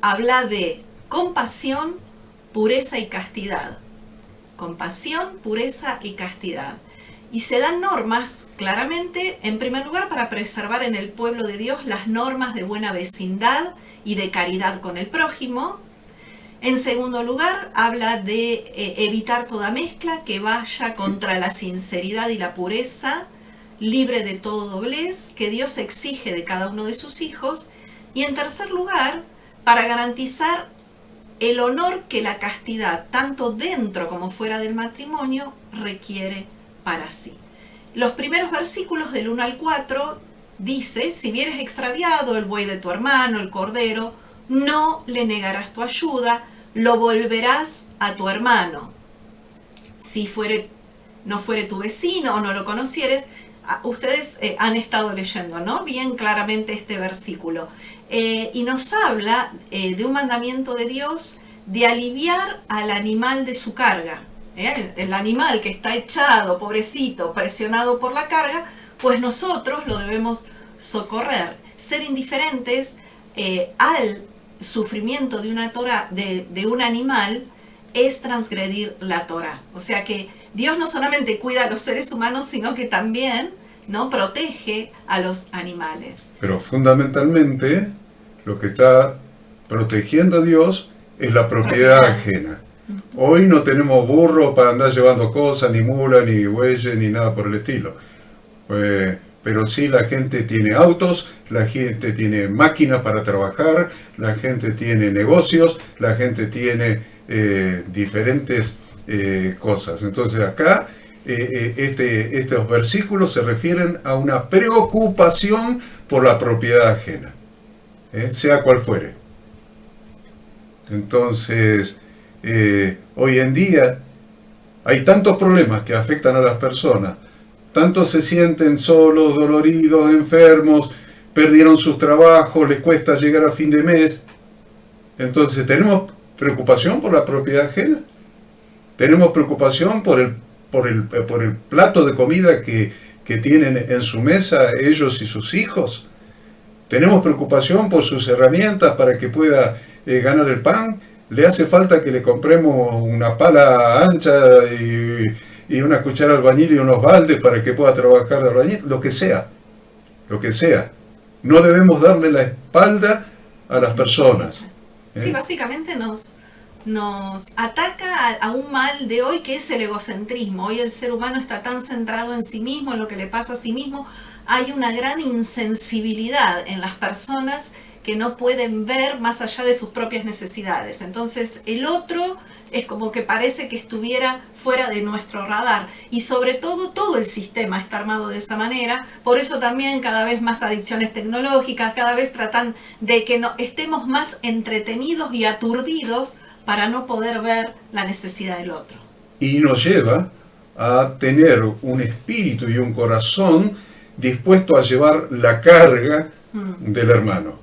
habla de compasión, pureza y castidad. Compasión, pureza y castidad. Y se dan normas, claramente, en primer lugar, para preservar en el pueblo de Dios las normas de buena vecindad y de caridad con el prójimo. En segundo lugar, habla de evitar toda mezcla que vaya contra la sinceridad y la pureza, libre de todo doblez, que Dios exige de cada uno de sus hijos. Y en tercer lugar, para garantizar el honor que la castidad, tanto dentro como fuera del matrimonio, requiere para sí. Los primeros versículos del 1 al 4 dice, si vieres extraviado el buey de tu hermano, el cordero, no le negarás tu ayuda, lo volverás a tu hermano. Si no fuere tu vecino o no lo conocieres, ustedes han estado leyendo, ¿no? Bien claramente este versículo. Y nos habla de un mandamiento de Dios de aliviar al animal de su carga. El animal que está echado, pobrecito, presionado por la carga, pues nosotros lo debemos socorrer. Ser indiferentes al sufrimiento de una Torá, de un animal, es transgredir la Torá. O sea que Dios no solamente cuida a los seres humanos, sino que también, ¿no?, protege a los animales. Pero fundamentalmente lo que está protegiendo a Dios es la propiedad ajena. Hoy no tenemos burro para andar llevando cosas, ni mula, ni bueyes, ni nada por el estilo. Pero sí, la gente tiene autos, la gente tiene máquinas para trabajar, la gente tiene negocios, la gente tiene diferentes cosas. Entonces acá estos versículos se refieren a una preocupación por la propiedad ajena, sea cual fuere. Entonces, hoy en día hay tantos problemas que afectan a las personas, tantos se sienten solos, doloridos, enfermos, perdieron sus trabajos, les cuesta llegar a fin de mes. Entonces, ¿tenemos preocupación por la propiedad ajena? ¿Tenemos preocupación por el plato de comida que tienen en su mesa ellos y sus hijos? Tenemos preocupación por sus herramientas para que pueda ganar el pan. Le hace falta que le compremos una pala ancha y una cuchara de albañil y unos baldes para que pueda trabajar de albañil, lo que sea. Lo que sea. No debemos darle la espalda a las personas. Sí, básicamente nos ataca a un mal de hoy que es el egocentrismo. Hoy el ser humano está tan centrado en sí mismo, en lo que le pasa a sí mismo. Hay una gran insensibilidad en las personas que no pueden ver más allá de sus propias necesidades. Entonces el otro es como que parece que estuviera fuera de nuestro radar. Y sobre todo el sistema está armado de esa manera. Por eso también cada vez más adicciones tecnológicas, cada vez tratan de que estemos más entretenidos y aturdidos para no poder ver la necesidad del otro. Y nos lleva a tener un espíritu y un corazón dispuesto a llevar la carga del hermano.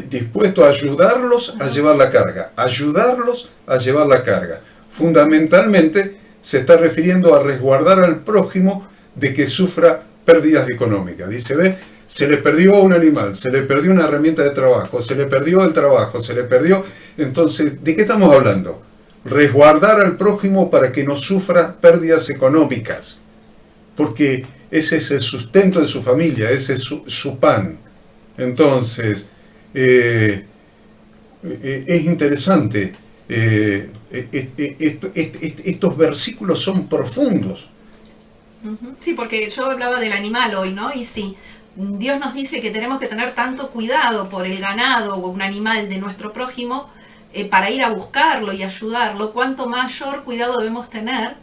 Dispuesto a ayudarlos a llevar la carga. Ayudarlos a llevar la carga. Fundamentalmente se está refiriendo a resguardar al prójimo de que sufra pérdidas económicas. Dice, ve, se le perdió un animal, se le perdió una herramienta de trabajo, se le perdió el trabajo, se le perdió... Entonces, ¿de qué estamos hablando? Resguardar al prójimo para que no sufra pérdidas económicas. Porque ese es el sustento de su familia, ese es su pan. Entonces, es interesante. Estos versículos son profundos. Sí, porque yo hablaba del animal hoy, ¿no? Y sí, Dios nos dice que tenemos que tener tanto cuidado por el ganado o un animal de nuestro prójimo para ir a buscarlo y ayudarlo. Cuánto mayor cuidado debemos tener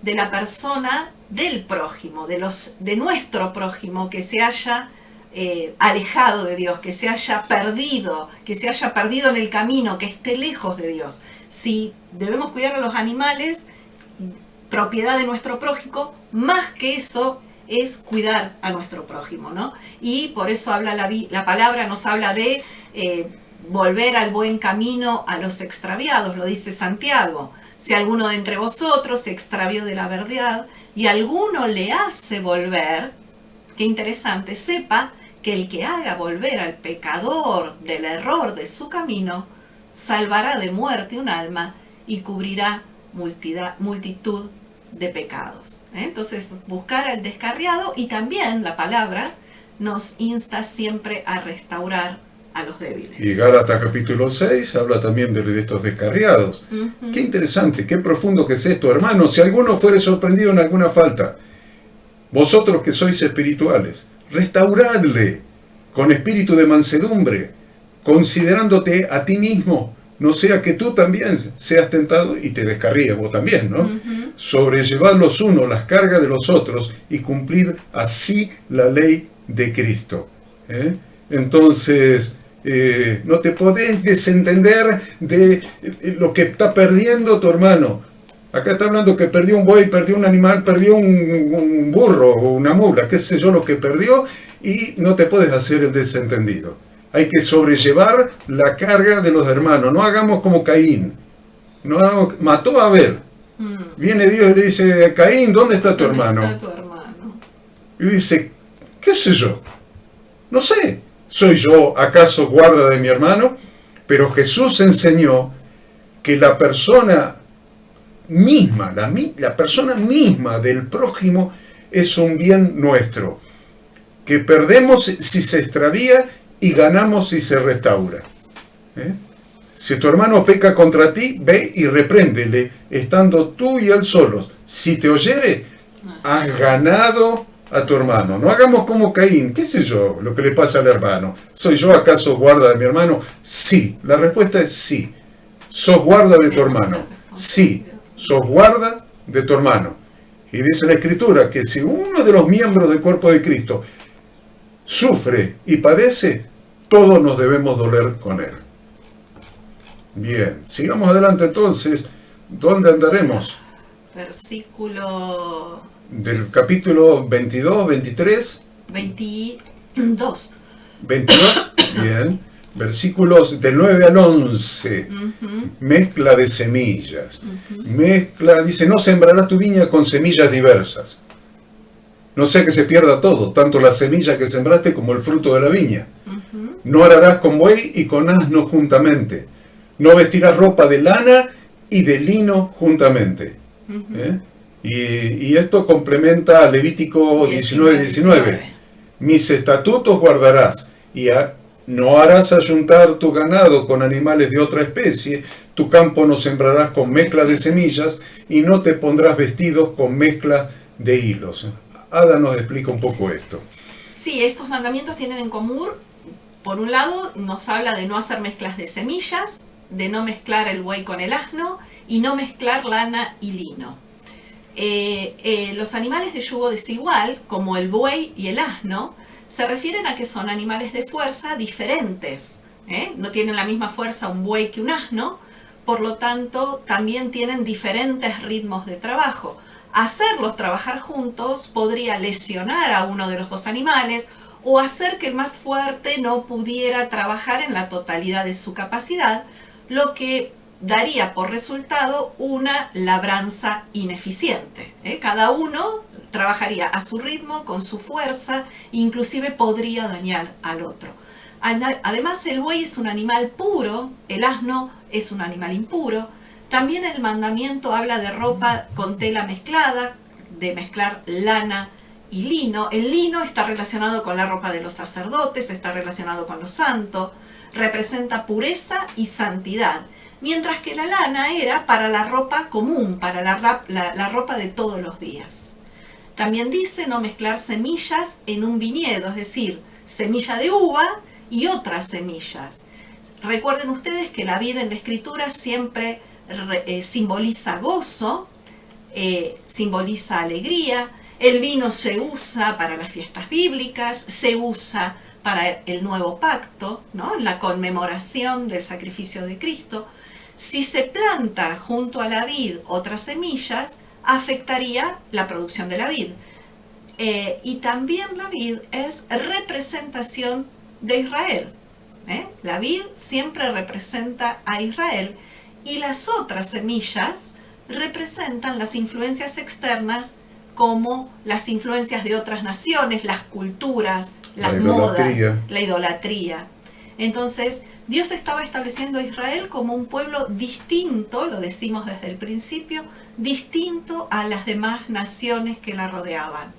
de la persona del prójimo, de nuestro prójimo que se haya alejado de Dios, que se haya perdido en el camino, que esté lejos de Dios. Si debemos cuidar a los animales, propiedad de nuestro prójimo, más que eso es cuidar a nuestro prójimo, ¿no? Y por eso habla la palabra, nos habla de volver al buen camino a los extraviados, lo dice Santiago. Si alguno de entre vosotros se extravió de la verdad y alguno le hace volver, qué interesante, sepa que el que haga volver al pecador del error de su camino, salvará de muerte un alma y cubrirá multitud de pecados. Entonces, buscar al descarriado, y también la palabra nos insta siempre a restaurar a los débiles. Y Gálatas capítulo 6 habla también de estos descarriados. Qué interesante, qué profundo que es esto, hermano. Si alguno fuere sorprendido en alguna falta, vosotros que sois espirituales, restauradle con espíritu de mansedumbre, considerándote a ti mismo, no sea que tú también seas tentado y te descarríes vos también, ¿no? Sobrellevad los unos las cargas de los otros y cumplid así la ley de Cristo. Entonces, no te podés desentender de lo que está perdiendo tu hermano. Acá está hablando que perdió un buey, perdió un animal, perdió un burro o una mula, qué sé yo lo que perdió, y no te puedes hacer el desentendido. Hay que sobrellevar la carga de los hermanos. No hagamos como Caín. Mató a Abel. Viene Dios y le dice, Caín, ¿dónde está tu hermano? ¿Dónde está tu hermano? Y dice, ¿qué sé yo? No sé. ¿Soy yo acaso guarda de mi hermano? Pero Jesús enseñó que la persona misma, la persona misma del prójimo es un bien nuestro, que perdemos si se extravía y ganamos si se restaura. Si tu hermano peca contra ti, ve y repréndele, estando tú y él solos. Si te oyere, has ganado a tu hermano. No hagamos como Caín. ¿Qué sé yo lo que le pasa al hermano? ¿Soy yo acaso guarda de mi hermano? Sí. La respuesta es sí. ¿Sos guarda de tu hermano? Sí. Sos guarda de tu hermano. Y dice la Escritura que si uno de los miembros del cuerpo de Cristo sufre y padece, todos nos debemos doler con él. Bien, sigamos adelante entonces. ¿Dónde andaremos? Versículo... Del capítulo 22, 23. 22. 22, bien. Versículos del 9 al 11. Mezcla de semillas. Mezcla, dice, no sembrarás tu viña con semillas diversas. No sea que se pierda todo, tanto la semilla que sembraste como el fruto de la viña. No ararás con buey y con asno juntamente. No vestirás ropa de lana y de lino juntamente. ¿Eh? Y esto complementa a Levítico 19:19. Mis estatutos guardarás y no harás ayuntar tu ganado con animales de otra especie, tu campo no sembrarás con mezcla de semillas y no te pondrás vestidos con mezcla de hilos. Ada nos explica un poco esto. Sí, estos mandamientos tienen en común, por un lado, nos habla de no hacer mezclas de semillas, de no mezclar el buey con el asno y no mezclar lana y lino. Los animales de yugo desigual, como el buey y el asno, se refieren a que son animales de fuerza diferentes. No tienen la misma fuerza un buey que un asno, por lo tanto también tienen diferentes ritmos de trabajo. Hacerlos trabajar juntos podría lesionar a uno de los dos animales o hacer que el más fuerte no pudiera trabajar en la totalidad de su capacidad, lo que daría por resultado una labranza ineficiente. Cada uno trabajaría a su ritmo, con su fuerza, inclusive podría dañar al otro. Además, el buey es un animal puro, el asno es un animal impuro. También el mandamiento habla de ropa con tela mezclada, de mezclar lana y lino. El lino está relacionado con la ropa de los sacerdotes, está relacionado con lo santo, representa pureza y santidad. Mientras que la lana era para la ropa común, para la ropa de todos los días. También dice no mezclar semillas en un viñedo, es decir, semilla de uva y otras semillas. Recuerden ustedes que la vida en la Escritura siempre simboliza gozo, simboliza alegría. El vino se usa para las fiestas bíblicas, se usa para el nuevo pacto, ¿no? En la conmemoración del sacrificio de Cristo. Si se planta junto a la vid otras semillas, afectaría la producción de la vid. Y también la vid es representación de Israel. La vid siempre representa a Israel y las otras semillas representan las influencias externas como las influencias de otras naciones, las culturas, las modas, la idolatría. Entonces, Dios estaba estableciendo a Israel como un pueblo distinto, lo decimos desde el principio, distinto a las demás naciones que la rodeaban.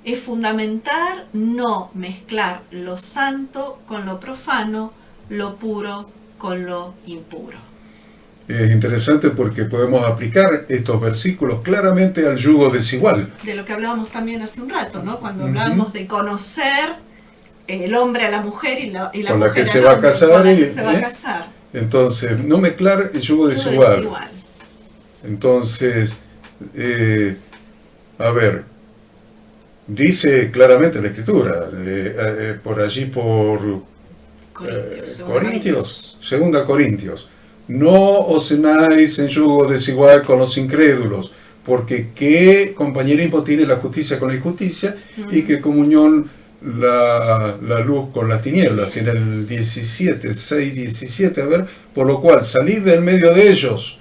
Es fundamental no mezclar lo santo con lo profano, lo puro con lo impuro. Es interesante porque podemos aplicar estos versículos claramente al yugo desigual. De lo que hablábamos también hace un rato, ¿no? Cuando hablábamos de conocer el hombre a la mujer y la con mujer la que se al va a hombre, casar. con la que se va a casar. Entonces, no mezclar el yugo desigual. Entonces, a ver, dice claramente la Escritura, por allí por Corintios, 2 Corintios, no os unáis en yugo desigual con los incrédulos, porque qué compañerismo tiene la justicia con la injusticia y qué comunión la luz con las tinieblas. Y en el 6:17, a ver, por lo cual salid del medio de ellos.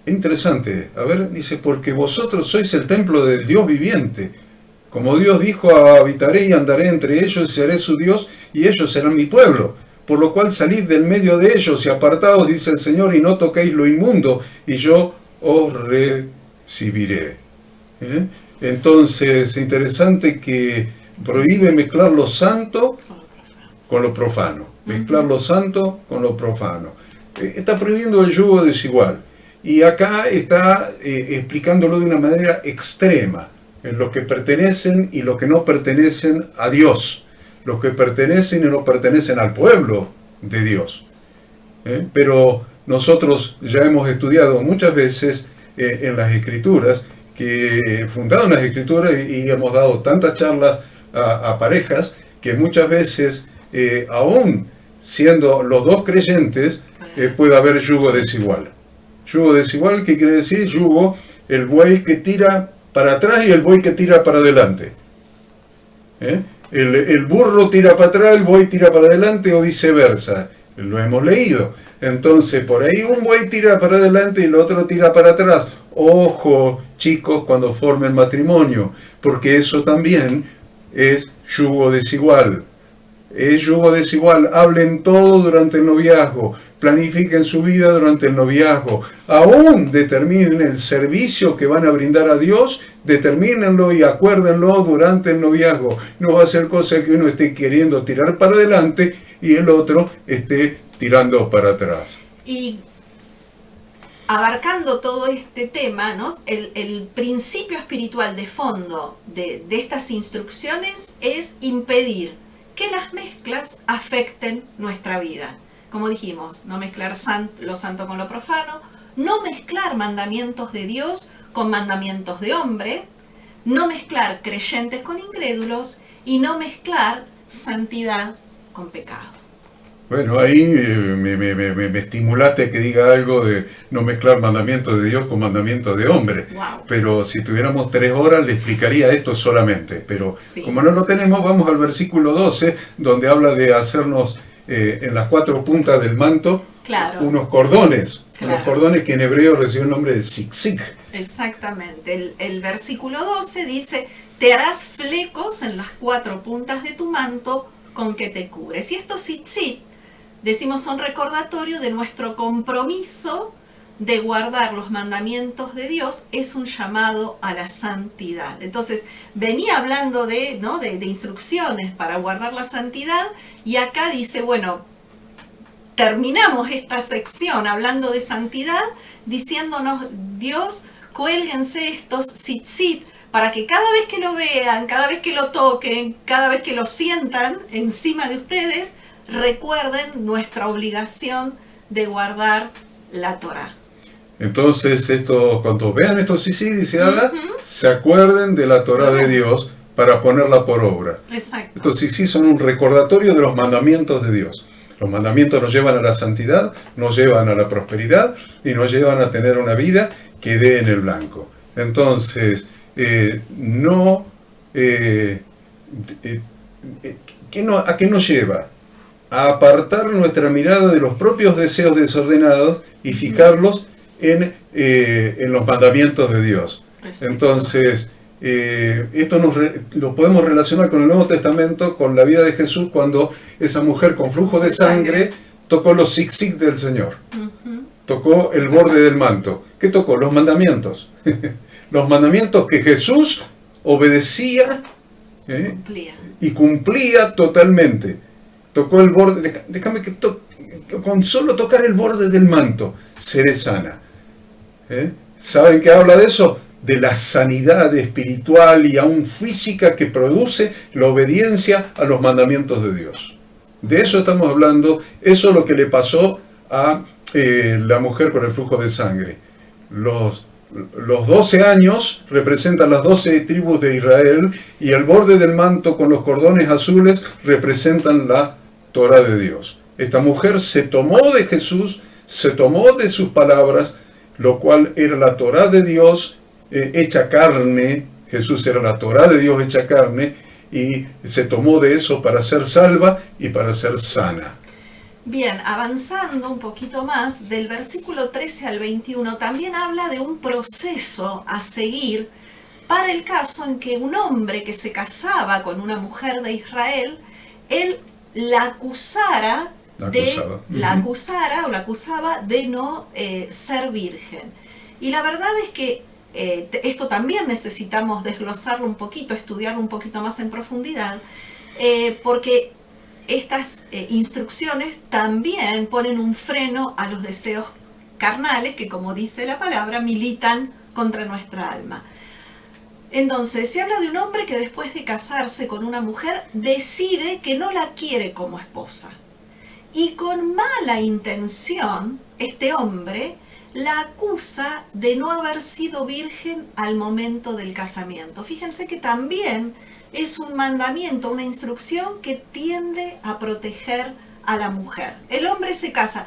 Interesante, a ver, dice, porque vosotros sois el templo del Dios viviente. Como Dios dijo, habitaré y andaré entre ellos y seré su Dios y ellos serán mi pueblo. Por lo cual salid del medio de ellos y apartaos, dice el Señor, y no toquéis lo inmundo, y yo os recibiré. Entonces, interesante que prohíbe mezclar lo santo con lo profano. Mezclar lo santo con lo profano. Está prohibiendo el yugo desigual. Y acá está explicándolo de una manera extrema. En los que pertenecen y los que no pertenecen a Dios. Los que pertenecen y no pertenecen al pueblo de Dios. Pero nosotros ya hemos estudiado muchas veces en las Escrituras, que fundado en las Escrituras, y hemos dado tantas charlas a parejas, que muchas veces, aún siendo los dos creyentes, puede haber yugo desigual. Yugo desigual, ¿qué quiere decir? Yugo, el buey que tira para atrás y el buey que tira para adelante. El burro tira para atrás, el buey tira para adelante o viceversa. Lo hemos leído. Entonces, por ahí un buey tira para adelante y el otro tira para atrás. Ojo, chicos, cuando formen matrimonio, porque eso también es yugo desigual. Es yugo desigual. Hablen todo durante el noviazgo. Planifiquen su vida durante el noviazgo. Aún determinen el servicio que van a brindar a Dios. Determínenlo y acuérdenlo durante el noviazgo. No va a ser cosa que uno esté queriendo tirar para adelante y el otro esté tirando para atrás. Y abarcando todo este tema, ¿no? El principio espiritual de fondo de estas instrucciones es impedir que las mezclas afecten nuestra vida. Como dijimos, no mezclar lo santo con lo profano, no mezclar mandamientos de Dios con mandamientos de hombre, no mezclar creyentes con incrédulos y no mezclar santidad con pecado. Bueno, ahí me estimulaste a que diga algo de no mezclar mandamientos de Dios con mandamientos de hombre. Wow. Pero si tuviéramos 3 horas le explicaría esto solamente. Pero sí, como no lo tenemos, vamos al versículo 12, donde habla de hacernos en las 4 puntas del manto claro, unos cordones. claro. Unos cordones que en hebreo reciben el nombre de zigzag. Exactamente. El versículo 12 dice, te harás flecos en las 4 puntas de tu manto con que te cubres. Y estos tzitzit, decimos, son recordatorio de nuestro compromiso de guardar los mandamientos de Dios, es un llamado a la santidad. Entonces, venía hablando de instrucciones para guardar la santidad, y acá dice, bueno, terminamos esta sección hablando de santidad, diciéndonos, Dios, cuélguense estos tzitzit, para que cada vez que lo vean, cada vez que lo toquen, cada vez que lo sientan encima de ustedes, recuerden nuestra obligación de guardar la Torá. Entonces, cuando vean estos tzitzit, dice Ada, se acuerden de la Torá de Dios para ponerla por obra. Exacto. Estos tzitzit son un recordatorio de los mandamientos de Dios. Los mandamientos nos llevan a la santidad, nos llevan a la prosperidad y nos llevan a tener una vida que dé en el blanco. Entonces, ¿a qué nos lleva? A apartar nuestra mirada de los propios deseos desordenados y fijarlos en los mandamientos de Dios. Entonces, esto lo podemos relacionar con el Nuevo Testamento, con la vida de Jesús, cuando esa mujer con flujo de sangre tocó los zigzag del Señor. Tocó el borde del manto. ¿Qué tocó? Los mandamientos. Los mandamientos que Jesús obedecía y cumplía totalmente. Tocó el borde, déjame que con solo tocar el borde del manto, seré sana. ¿Saben qué habla de eso? De la sanidad espiritual y aún física que produce la obediencia a los mandamientos de Dios. De eso estamos hablando. Eso es lo que le pasó a la mujer con el flujo de sangre. Los 12 años representan las 12 tribus de Israel, y el borde del manto con los cordones azules representan la Torá de Dios. Esta mujer se tomó de Jesús, se tomó de sus palabras, lo cual era la Torá de Dios hecha carne. Jesús era la Torá de Dios hecha carne, y se tomó de eso para ser salva y para ser sana. Bien, avanzando un poquito más, del versículo 13 al 21 también habla de un proceso a seguir para el caso en que un hombre que se casaba con una mujer de Israel, él la acusara de no ser virgen. Y la verdad es que esto también necesitamos desglosarlo un poquito, estudiarlo un poquito más en profundidad, porque estas instrucciones también ponen un freno a los deseos carnales que, como dice la palabra, militan contra nuestra alma. Entonces, se habla de un hombre que después de casarse con una mujer decide que no la quiere como esposa. Y con mala intención, este hombre la acusa de no haber sido virgen al momento del casamiento. Fíjense que también es un mandamiento, una instrucción que tiende a proteger a la mujer. El hombre se casa,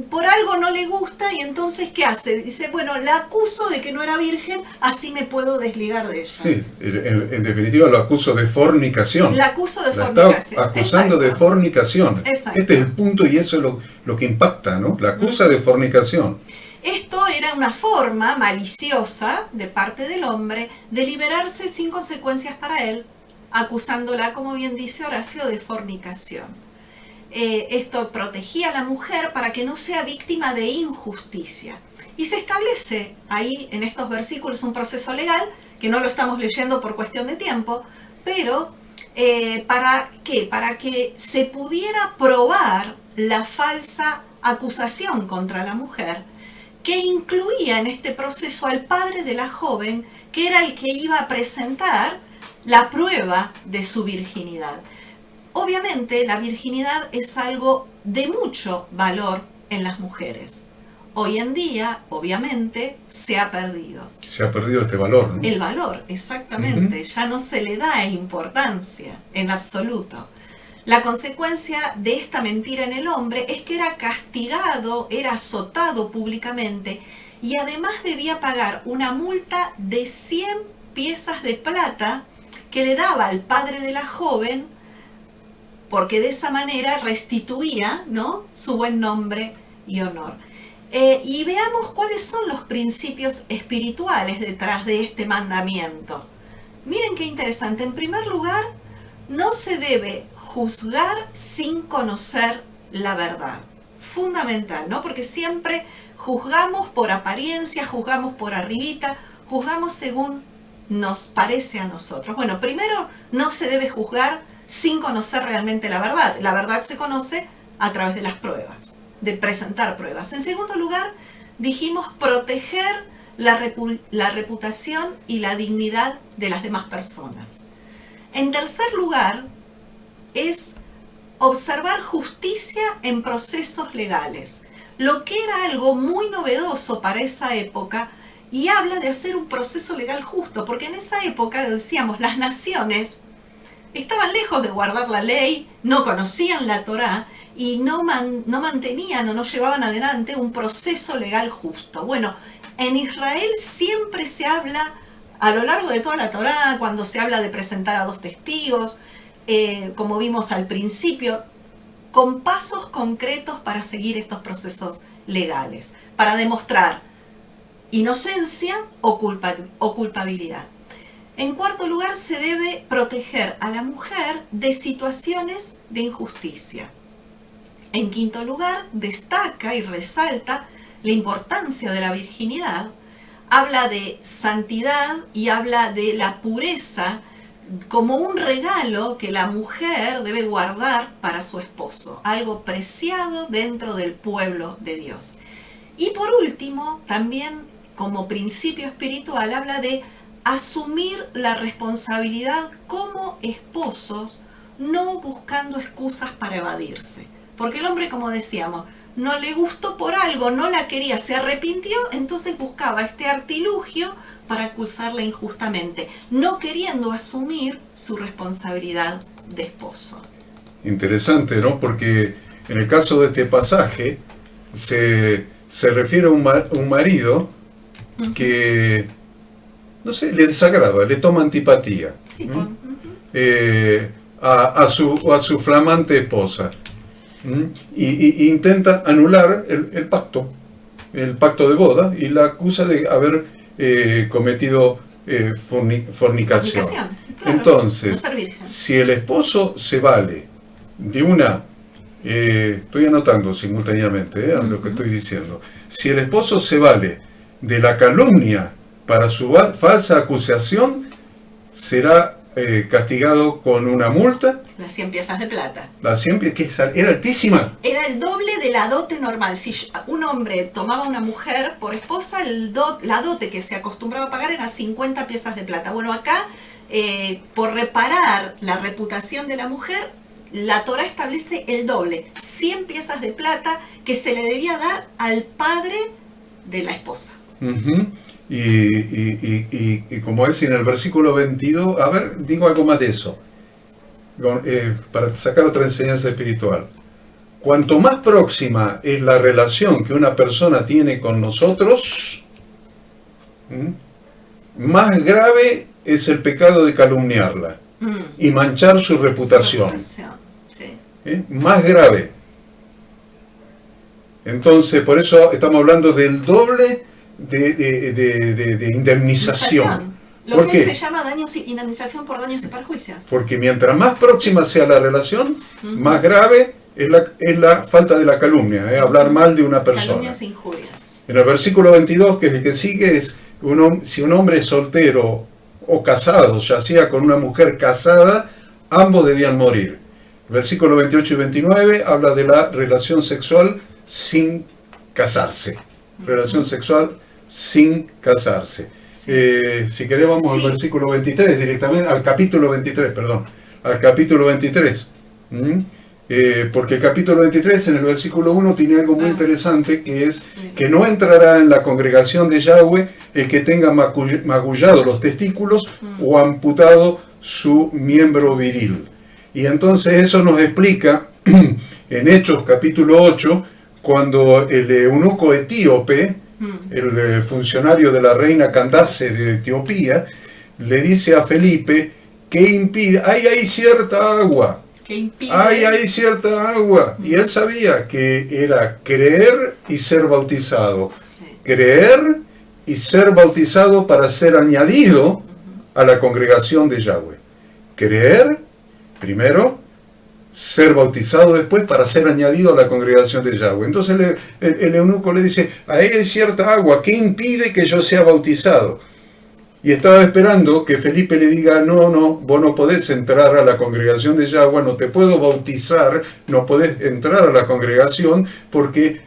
por algo no le gusta, y entonces ¿qué hace? Dice, bueno, la acuso de que no era virgen, así me puedo desligar de ella. Sí, en definitiva lo acuso de fornicación. La acuso de fornicación. Está acusando de fornicación. Exacto. Este es el punto, y eso es lo que impacta, ¿no? La acusa de fornicación. Esto era una forma maliciosa de parte del hombre de liberarse sin consecuencias para él acusándola, como bien dice Horacio, de fornicación. Esto protegía a la mujer para que no sea víctima de injusticia. Y se establece ahí en estos versículos un proceso legal, que no lo estamos leyendo por cuestión de tiempo, pero ¿para qué? Para que se pudiera probar la falsa acusación contra la mujer, que incluía en este proceso al padre de la joven, que era el que iba a presentar la prueba de su virginidad. Obviamente la virginidad es algo de mucho valor en las mujeres. Hoy en día, obviamente, se ha perdido. Se ha perdido este valor, ¿no? El valor, exactamente. Ya no se le da importancia en absoluto. La consecuencia de esta mentira en el hombre es que era castigado, era azotado públicamente y además debía pagar una multa de 100 piezas de plata que le daba al padre de la joven, porque de esa manera restituía, ¿no?, su buen nombre y honor. Y veamos cuáles son los principios espirituales detrás de este mandamiento. Miren qué interesante. En primer lugar, no se debe juzgar sin conocer la verdad. Fundamental, ¿no? Porque siempre juzgamos por apariencia, juzgamos por arribita, juzgamos según nos parece a nosotros. Bueno, primero, no se debe juzgar sin conocer realmente la verdad. La verdad se conoce a través de las pruebas, de presentar pruebas. En segundo lugar, dijimos proteger la reputación y la dignidad de las demás personas. En tercer lugar, es observar justicia en procesos legales, lo que era algo muy novedoso para esa época, y habla de hacer un proceso legal justo, porque en esa época, decíamos, las naciones estaban lejos de guardar la ley, no conocían la Torá y no mantenían o no llevaban adelante un proceso legal justo. Bueno, en Israel siempre se habla, a lo largo de toda la Torá, cuando se habla de presentar a 2 testigos, como vimos al principio, con pasos concretos para seguir estos procesos legales, para demostrar inocencia o culpabilidad. En cuarto lugar, se debe proteger a la mujer de situaciones de injusticia. En quinto lugar, destaca y resalta la importancia de la virginidad, habla de santidad y habla de la pureza como un regalo que la mujer debe guardar para su esposo, algo preciado dentro del pueblo de Dios. Y por último, también como principio espiritual, habla de asumir la responsabilidad como esposos, no buscando excusas para evadirse. Porque el hombre, como decíamos, no le gustó por algo, no la quería, se arrepintió, entonces buscaba este artilugio para acusarla injustamente, no queriendo asumir su responsabilidad de esposo. Interesante, ¿no? Porque en el caso de este pasaje se refiere a un marido que, no sé, le desagrada, le toma antipatía, Sí, a su flamante esposa. Y intenta anular el pacto de boda, y la acusa de haber cometido fornicación. Claro, Entonces, no ser virgen. si el esposo se vale de una, estoy anotando simultáneamente lo que estoy diciendo, si el esposo se vale de la calumnia para su falsa acusación, será castigado con una multa. Las 100 piezas de plata. La 100 que era altísima. Era el doble de la dote normal. Si un hombre tomaba a una mujer por esposa, la dote que se acostumbraba a pagar era 50 piezas de plata. Bueno, acá, por reparar la reputación de la mujer, la Torá establece el doble, 100 piezas de plata que se le debía dar al padre de la esposa. Y como es en el versículo 22, a ver, digo algo más de eso, para sacar otra enseñanza espiritual. Cuanto más próxima es la relación que una persona tiene con nosotros, más grave es el pecado de calumniarla y manchar su reputación. Sí. Más grave. Entonces, por eso estamos hablando del doble de indemnización. Lo ¿Por que qué? se llama indemnización por daños y perjuicios. Porque mientras más próxima sea la relación, más grave es la falta de la calumnia, hablar mal de una persona. Calumnias e injurias. En el versículo 22, que es el que sigue, es si un hombre es soltero o casado, ya sea con una mujer casada, ambos debían morir. El versículo 28 y 29 habla de la relación sexual sin casarse. Relación sexual sin casarse. Sí. Si querés vamos al versículo 23 directamente, al capítulo 23, perdón. Al capítulo 23. Porque el capítulo 23 en el versículo 1 tiene algo muy interesante, que es que no entrará en la congregación de Yahweh el que tenga magullado los testículos o amputado su miembro viril. Y entonces eso nos explica en Hechos capítulo 8, cuando el eunuco etíope, el funcionario de la reina Candace de Etiopía, le dice a Felipe que impide, hay cierta agua. Hay cierta agua. Y él sabía que era creer y ser bautizado. Sí. Creer y ser bautizado para ser añadido a la congregación de Yahweh. Creer primero, ser bautizado después para ser añadido a la congregación de Yahweh. Entonces el eunuco le dice, ahí hay cierta agua, ¿qué impide que yo sea bautizado? Y estaba esperando que Felipe le diga, no, vos no podés entrar a la congregación de Yahweh, no te puedo bautizar, no podés entrar a la congregación porque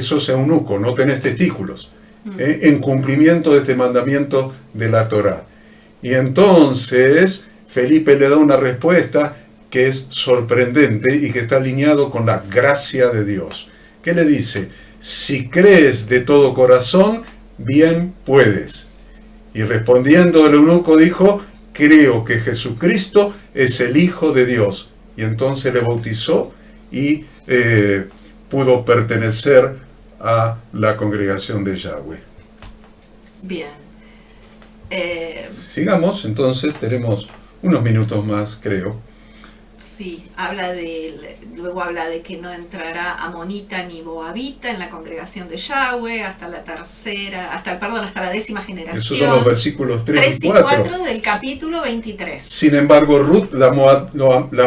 sos eunuco, no tenés testículos, en cumplimiento de este mandamiento de la Torá. Y entonces Felipe le da una respuesta que es sorprendente y que está alineado con la gracia de Dios. ¿Qué le dice? Si crees de todo corazón, bien puedes. Y respondiendo el eunuco dijo, creo que Jesucristo es el Hijo de Dios. Y entonces le bautizó y pudo pertenecer a la congregación de Yahweh. Bien. Sigamos, entonces tenemos unos minutos más, creo. Sí, luego habla de que no entrará amonita ni moabita en la congregación de Yahweh hasta la 10ª generación. Esos son los versículos 3 y 4 del capítulo 23. Sin embargo, Ruth, la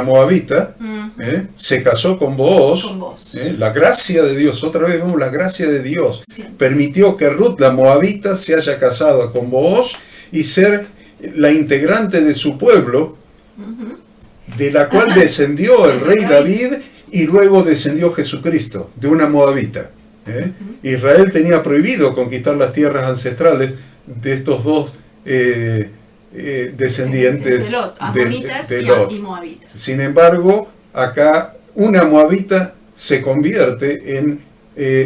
moabita, se casó con Booz. La gracia de Dios, otra vez vemos la gracia de Dios, permitió que Ruth, la moabita, se haya casado con Booz y ser la integrante de su pueblo, de la cual descendió el rey David y luego descendió Jesucristo, de una moabita. Israel tenía prohibido conquistar las tierras ancestrales de estos dos descendientes de Lot, amonitas de Lot. y moabitas. Sin embargo, acá una moabita se convierte en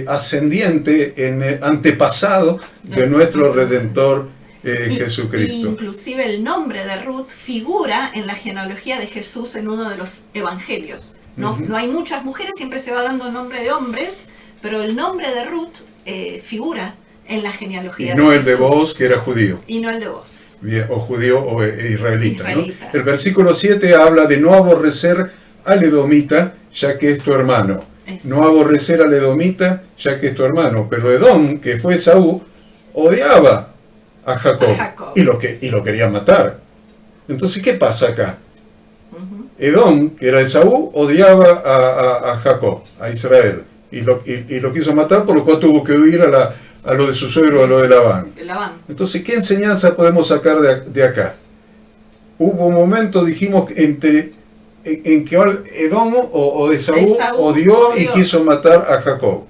ascendiente, en antepasado de nuestro Redentor Jesucristo. Inclusive el nombre de Ruth figura en la genealogía de Jesús en uno de los evangelios. No hay muchas mujeres, siempre se va dando el nombre de hombres, pero el nombre de Ruth figura en la genealogía de Jesús. Y no el de Booz, que era judío. Y no el de Booz. O judío o israelita. ¿No? El versículo 7 habla de no aborrecer al edomita, ya que es tu hermano. No aborrecer al edomita, ya que es tu hermano. Pero Edom, que fue Esaú, odiaba a Jacob. Y lo quería matar. Entonces, ¿qué pasa acá? Edom, que era Esaú, odiaba a Jacob, a Israel, y lo quiso matar, por lo cual tuvo que huir a lo de su suegro, a lo de Labán. Entonces, ¿qué enseñanza podemos sacar de acá? Hubo un momento, dijimos, en que Edom o Esaú odió y quiso matar a Jacob.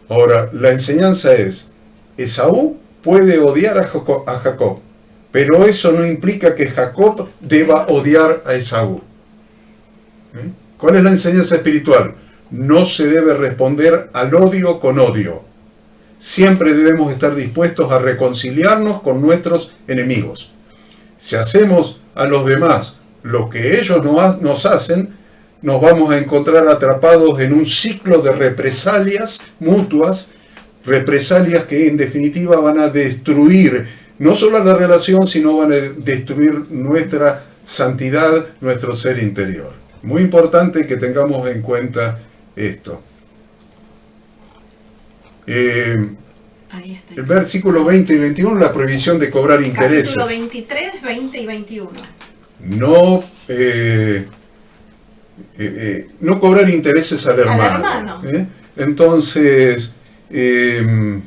Ahora, la enseñanza es, Esaú puede odiar a Jacob, pero eso no implica que Jacob deba odiar a Esaú. ¿Cuál es la enseñanza espiritual? No se debe responder al odio con odio. Siempre debemos estar dispuestos a reconciliarnos con nuestros enemigos. Si hacemos a los demás lo que ellos nos hacen, nos vamos a encontrar atrapados en un ciclo de represalias mutuas, represalias que en definitiva van a destruir no solo la relación, sino van a destruir nuestra santidad, nuestro ser interior. Muy importante que tengamos en cuenta esto. Ahí está. El versículo 20 y 21, la prohibición de cobrar intereses. Capítulo 23, 20 y 21. No, no cobrar intereses al hermano. Entonces, qué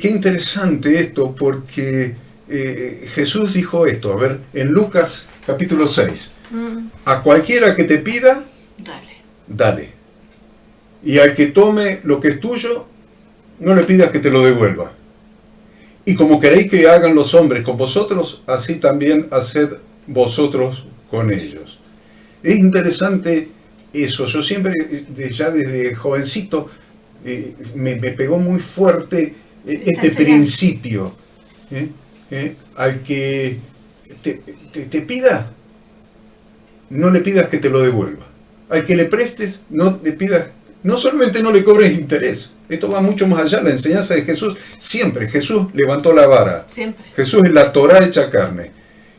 interesante esto, porque Jesús dijo esto, a ver, en Lucas capítulo 6, a cualquiera que te pida, dale. Y al que tome lo que es tuyo, no le pidas que te lo devuelva. Y como queréis que hagan los hombres con vosotros, así también haced vosotros con ellos. Es interesante eso. Yo siempre, ya desde jovencito, me pegó muy fuerte este principio. Al que te pida, no le pidas que te lo devuelva. Al que le prestes, no le pidas, no solamente no le cobres interés. Esto va mucho más allá. La enseñanza de Jesús, siempre Jesús levantó la vara. Siempre. Jesús es la Torá hecha carne.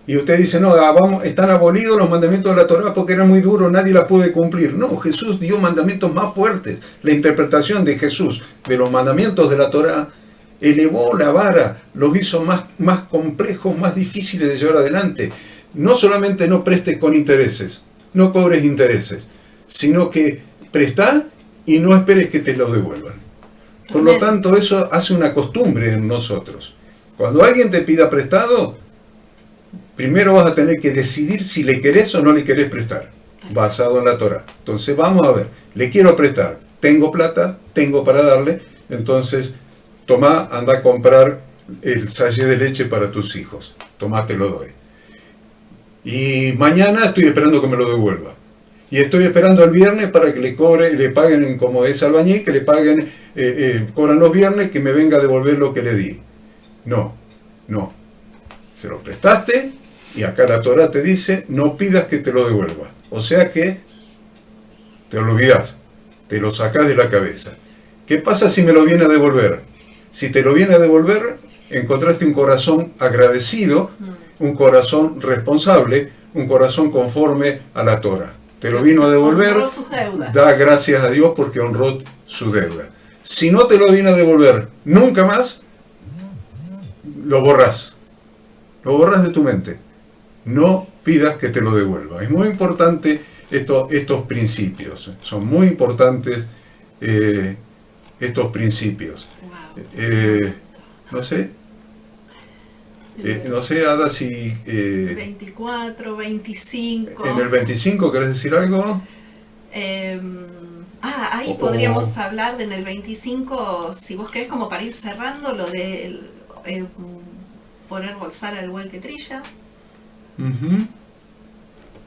Y usted dice, no, están abolidos los mandamientos de la Torá porque eran muy duros, nadie la puede cumplir. No, Jesús dio mandamientos más fuertes. La interpretación de Jesús de los mandamientos de la Torá elevó la vara, los hizo más complejos, más difíciles de llevar adelante. No solamente no prestes con intereses, no cobres intereses, sino que prestá y no esperes que te lo devuelvan. Por lo tanto, eso hace una costumbre en nosotros. Cuando alguien te pida prestado, primero vas a tener que decidir si le querés o no le querés prestar, basado en la Torá. Entonces vamos a ver, le quiero prestar, tengo plata, tengo para darle, entonces tomá, anda a comprar el sachet de leche para tus hijos, tomá, te lo doy. Y mañana estoy esperando que me lo devuelva. Y estoy esperando el viernes para que le paguen como es albañil, que le paguen, cobran los viernes, que me venga a devolver lo que le di. No. Se lo prestaste y acá la Torá te dice, no pidas que te lo devuelva. O sea que te lo olvidás, te lo sacás de la cabeza. ¿Qué pasa si me lo viene a devolver? Si te lo viene a devolver, encontraste un corazón agradecido, un corazón responsable, un corazón conforme a la Torá. Te lo vino a devolver, da gracias a Dios porque honró su deuda. Si no te lo viene a devolver nunca más, lo borrás de tu mente. No pidas que te lo devuelva. Es muy importante estos principios. Son muy importantes estos principios. No sé, Ada, si... 24, 25... ¿En el 25 querés decir algo? Ahí podríamos hablar en el 25, si vos querés, como para ir cerrando, lo de poner bozal al buey que trilla.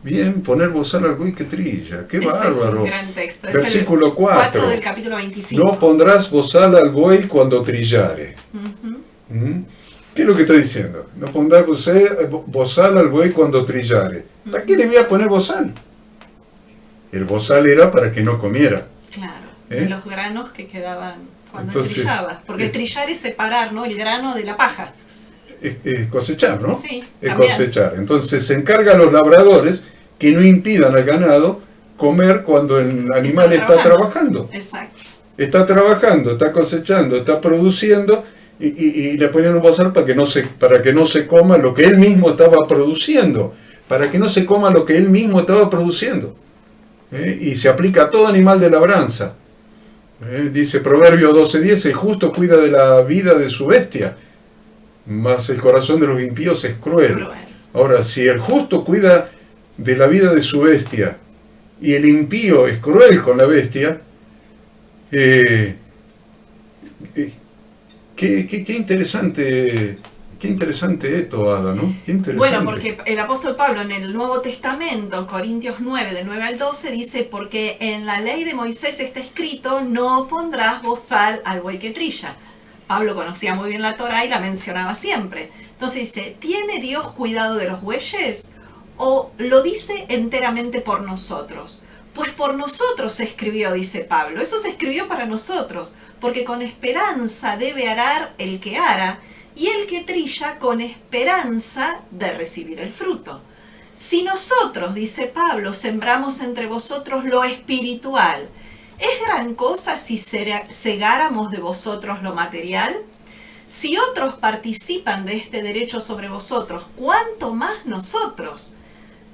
Bien, poner bozal al buey que trilla. ¡Qué bárbaro! Es un gran texto. Versículo es el 4 del capítulo 25. No pondrás bozal al buey cuando trillare. ¿Qué es lo que está diciendo? No pondrás bozal al buey cuando trillare. ¿Para qué le voy a poner bozal? El bozal era para que no comiera. Claro, de los granos que quedaban cuando trillabas. Porque trillar es separar, ¿no?, el grano de la paja. Es cosechar, ¿no? Sí, es cosechar. Entonces se encarga a los labradores que no impidan al ganado comer cuando el animal está trabajando. Exacto. Está trabajando, está cosechando, está produciendo y le ponen un bozal para que no se coma lo que él mismo estaba produciendo. Para que no se coma lo que él mismo estaba produciendo. Y se aplica a todo animal de labranza. Dice Proverbio 12:10, el justo cuida de la vida de su bestia, mas el corazón de los impíos es cruel. Ahora, si el justo cuida de la vida de su bestia y el impío es cruel con la bestia, qué interesante esto, Ada, ¿no? Qué interesante. Bueno, porque el apóstol Pablo en el Nuevo Testamento, Corintios 9, del 9 al 12, dice, porque en la ley de Moisés está escrito, no pondrás bozal al buey que trilla. Pablo conocía muy bien la Torá y la mencionaba siempre. Entonces dice, ¿tiene Dios cuidado de los bueyes? ¿O lo dice enteramente por nosotros? Pues por nosotros se escribió, dice Pablo. Eso se escribió para nosotros, porque con esperanza debe arar el que ara, y el que trilla con esperanza de recibir el fruto. Si nosotros, dice Pablo, sembramos entre vosotros lo espiritual, ¿Es gran cosa si cegáramos de vosotros lo material? Si otros participan de este derecho sobre vosotros, ¿cuánto más nosotros?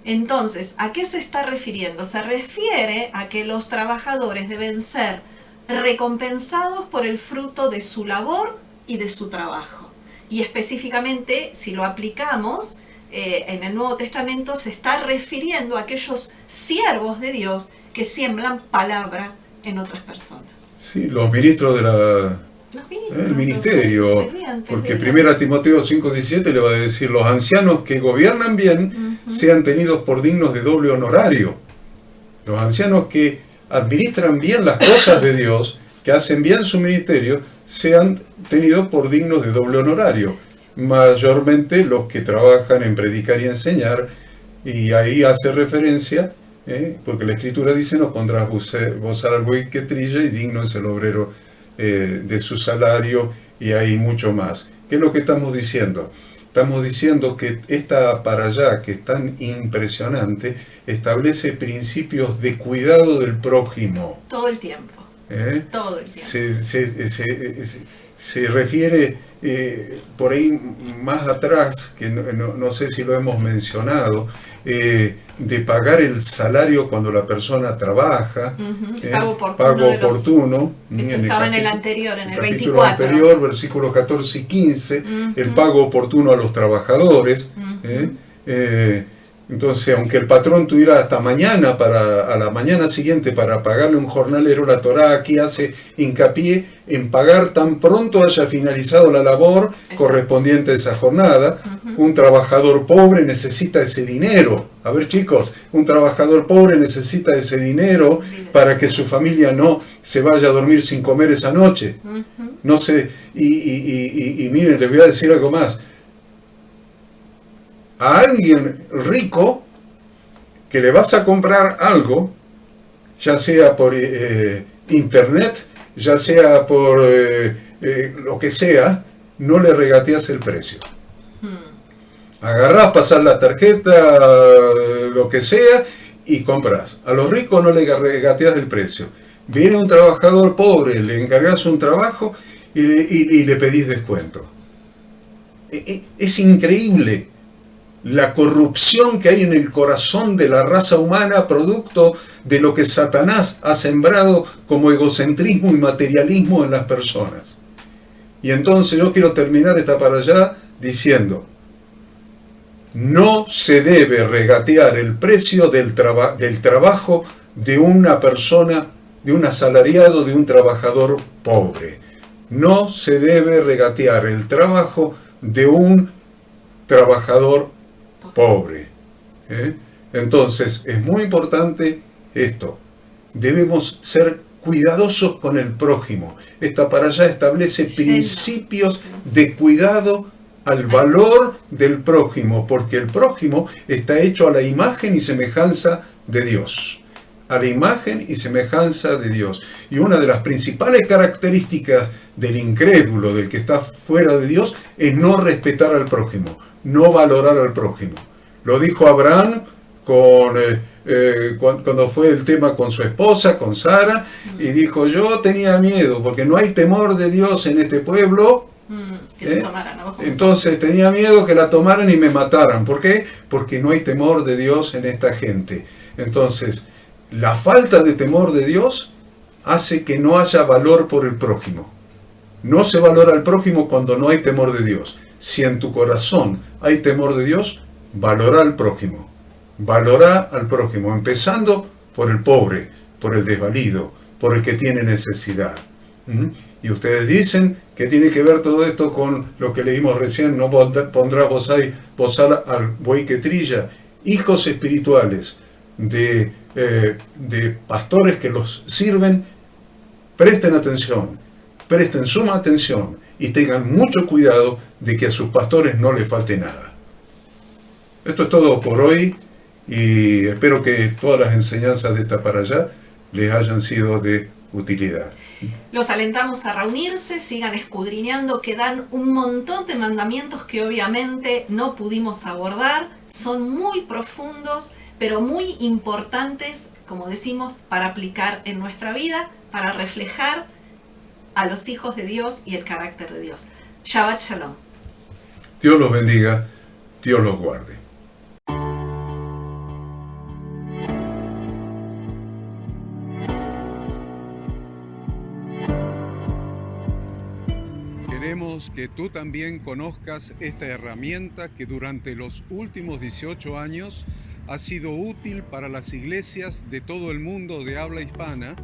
Entonces, ¿a qué se está refiriendo? Se refiere a que los trabajadores deben ser recompensados por el fruto de su labor y de su trabajo. Y específicamente, si lo aplicamos, en el Nuevo Testamento se está refiriendo a aquellos siervos de Dios que siembran palabra en otras personas. Sí, los ministros de la... el ministerio, porque 1 Timoteo 5:17 le va a decir: los ancianos que gobiernan bien sean tenidos por dignos de doble honorario. Los ancianos que administran bien las cosas de Dios, que hacen bien su ministerio, sean tenidos por dignos de doble honorario. Mayormente los que trabajan en predicar y enseñar, y ahí hace referencia, porque la Escritura dice: no pondrás bozal al buey que trilla, y digno es el obrero de su salario, y hay mucho más. ¿Qué es lo que estamos diciendo? Estamos diciendo que esta para allá, que es tan impresionante, establece principios de cuidado del prójimo. Todo el tiempo. Todo el tiempo. Se refiere por ahí más atrás, que no sé si lo hemos mencionado, de pagar el salario cuando la persona trabaja, pago oportuno. Eso estaba en el anterior, en el capítulo 24. anterior, versículos 14 y 15, el pago oportuno a los trabajadores. Entonces, aunque el patrón tuviera hasta mañana, a la mañana siguiente, para pagarle un jornalero, la Torá aquí hace hincapié en pagar tan pronto haya finalizado la labor correspondiente a esa jornada. Un trabajador pobre necesita ese dinero. A ver, chicos, un trabajador pobre necesita ese dinero para que su familia no se vaya a dormir sin comer esa noche. No sé, y miren, les voy a decir algo más. A alguien rico que le vas a comprar algo, ya sea por internet, ya sea por lo que sea, no le regateas el precio. Agarrás, pasás la tarjeta, lo que sea, y compras. A los ricos no le regateas el precio. Viene un trabajador pobre, le encargas un trabajo y le pedís descuento. Es increíble la corrupción que hay en el corazón de la raza humana, producto de lo que Satanás ha sembrado como egocentrismo y materialismo en las personas. Y entonces yo quiero terminar esta para allá diciendo: no se debe regatear el precio del trabajo de una persona, de un asalariado, de un trabajador pobre. No se debe regatear el trabajo de un trabajador pobre. Entonces, es muy importante esto. Debemos ser cuidadosos con el prójimo. Esta para allá establece principios de cuidado al valor del prójimo, porque el prójimo está hecho a la imagen y semejanza de Dios. A la imagen y semejanza de Dios. Y una de las principales características del incrédulo, del que está fuera de Dios, es no respetar al prójimo, no valorar al prójimo. Lo dijo Abraham cuando fue el tema con su esposa, con Sara, y dijo: yo tenía miedo, porque no hay temor de Dios en este pueblo. Entonces tenía miedo que la tomaran y me mataran. ¿Por qué? Porque no hay temor de Dios en esta gente. Entonces, la falta de temor de Dios hace que no haya valor por el prójimo. No se valora al prójimo cuando no hay temor de Dios. Si en tu corazón hay temor de Dios, valora al prójimo. Valora al prójimo, empezando por el pobre, por el desvalido, por el que tiene necesidad. Y ustedes dicen que tiene que ver todo esto con lo que leímos recién: no pondrás bozal al buey que trilla. Hijos espirituales de pastores que los sirven, presten atención, presten suma atención y tengan mucho cuidado de que a sus pastores no les falte nada. Esto es todo por hoy, y espero que todas las enseñanzas de esta para allá les hayan sido de utilidad. Los alentamos a reunirse, sigan escudriñando, quedan un montón de mandamientos que obviamente no pudimos abordar, son muy profundos, pero muy importantes como decimos, para aplicar en nuestra vida, para reflejar a los hijos de Dios y el carácter de Dios. Shabbat Shalom. Dios los bendiga, Dios los guarde. Queremos que tú también conozcas esta herramienta que durante los últimos 18 años ha sido útil para las iglesias de todo el mundo de habla hispana,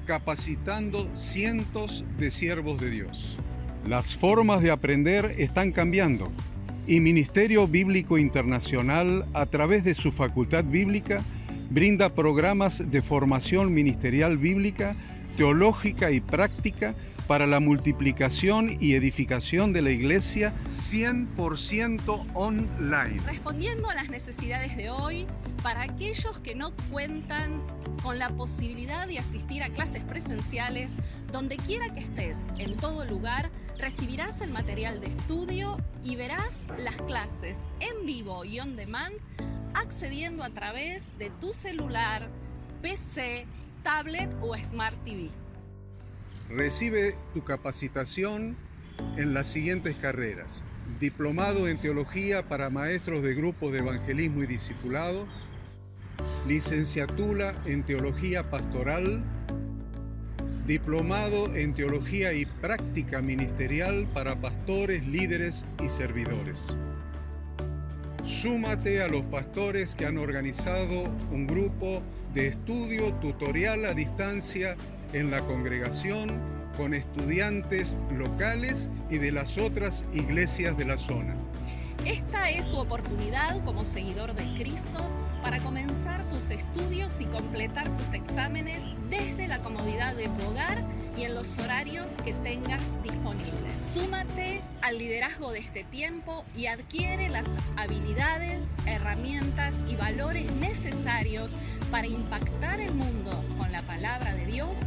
capacitando cientos de siervos de Dios. Las formas de aprender están cambiando y Ministerio Bíblico Internacional, a través de su facultad bíblica, brinda programas de formación ministerial bíblica, teológica y práctica para la multiplicación y edificación de la iglesia 100% online. Respondiendo a las necesidades de hoy, para aquellos que no cuentan con la posibilidad de asistir a clases presenciales, donde quiera que estés, en todo lugar, recibirás el material de estudio y verás las clases en vivo y on demand, accediendo a través de tu celular, PC, tablet o Smart TV. Recibe tu capacitación en las siguientes carreras: diplomado en teología para maestros de grupos de evangelismo y discipulado, licenciatura en teología pastoral, diplomado en teología y práctica ministerial para pastores, líderes y servidores. Súmate a los pastores que han organizado un grupo de estudio tutorial a distancia en la congregación con estudiantes locales y de las otras iglesias de la zona. Esta es tu oportunidad como seguidor de Cristo para comenzar tus estudios y completar tus exámenes desde la comodidad de tu hogar y en los horarios que tengas disponibles. Súmate al liderazgo de este tiempo y adquiere las habilidades, herramientas y valores necesarios para impactar el mundo con la palabra de Dios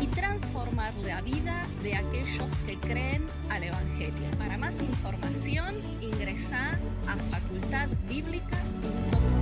y transformar la vida de aquellos que creen al Evangelio. Para más información, ingresá a facultadbiblica.com.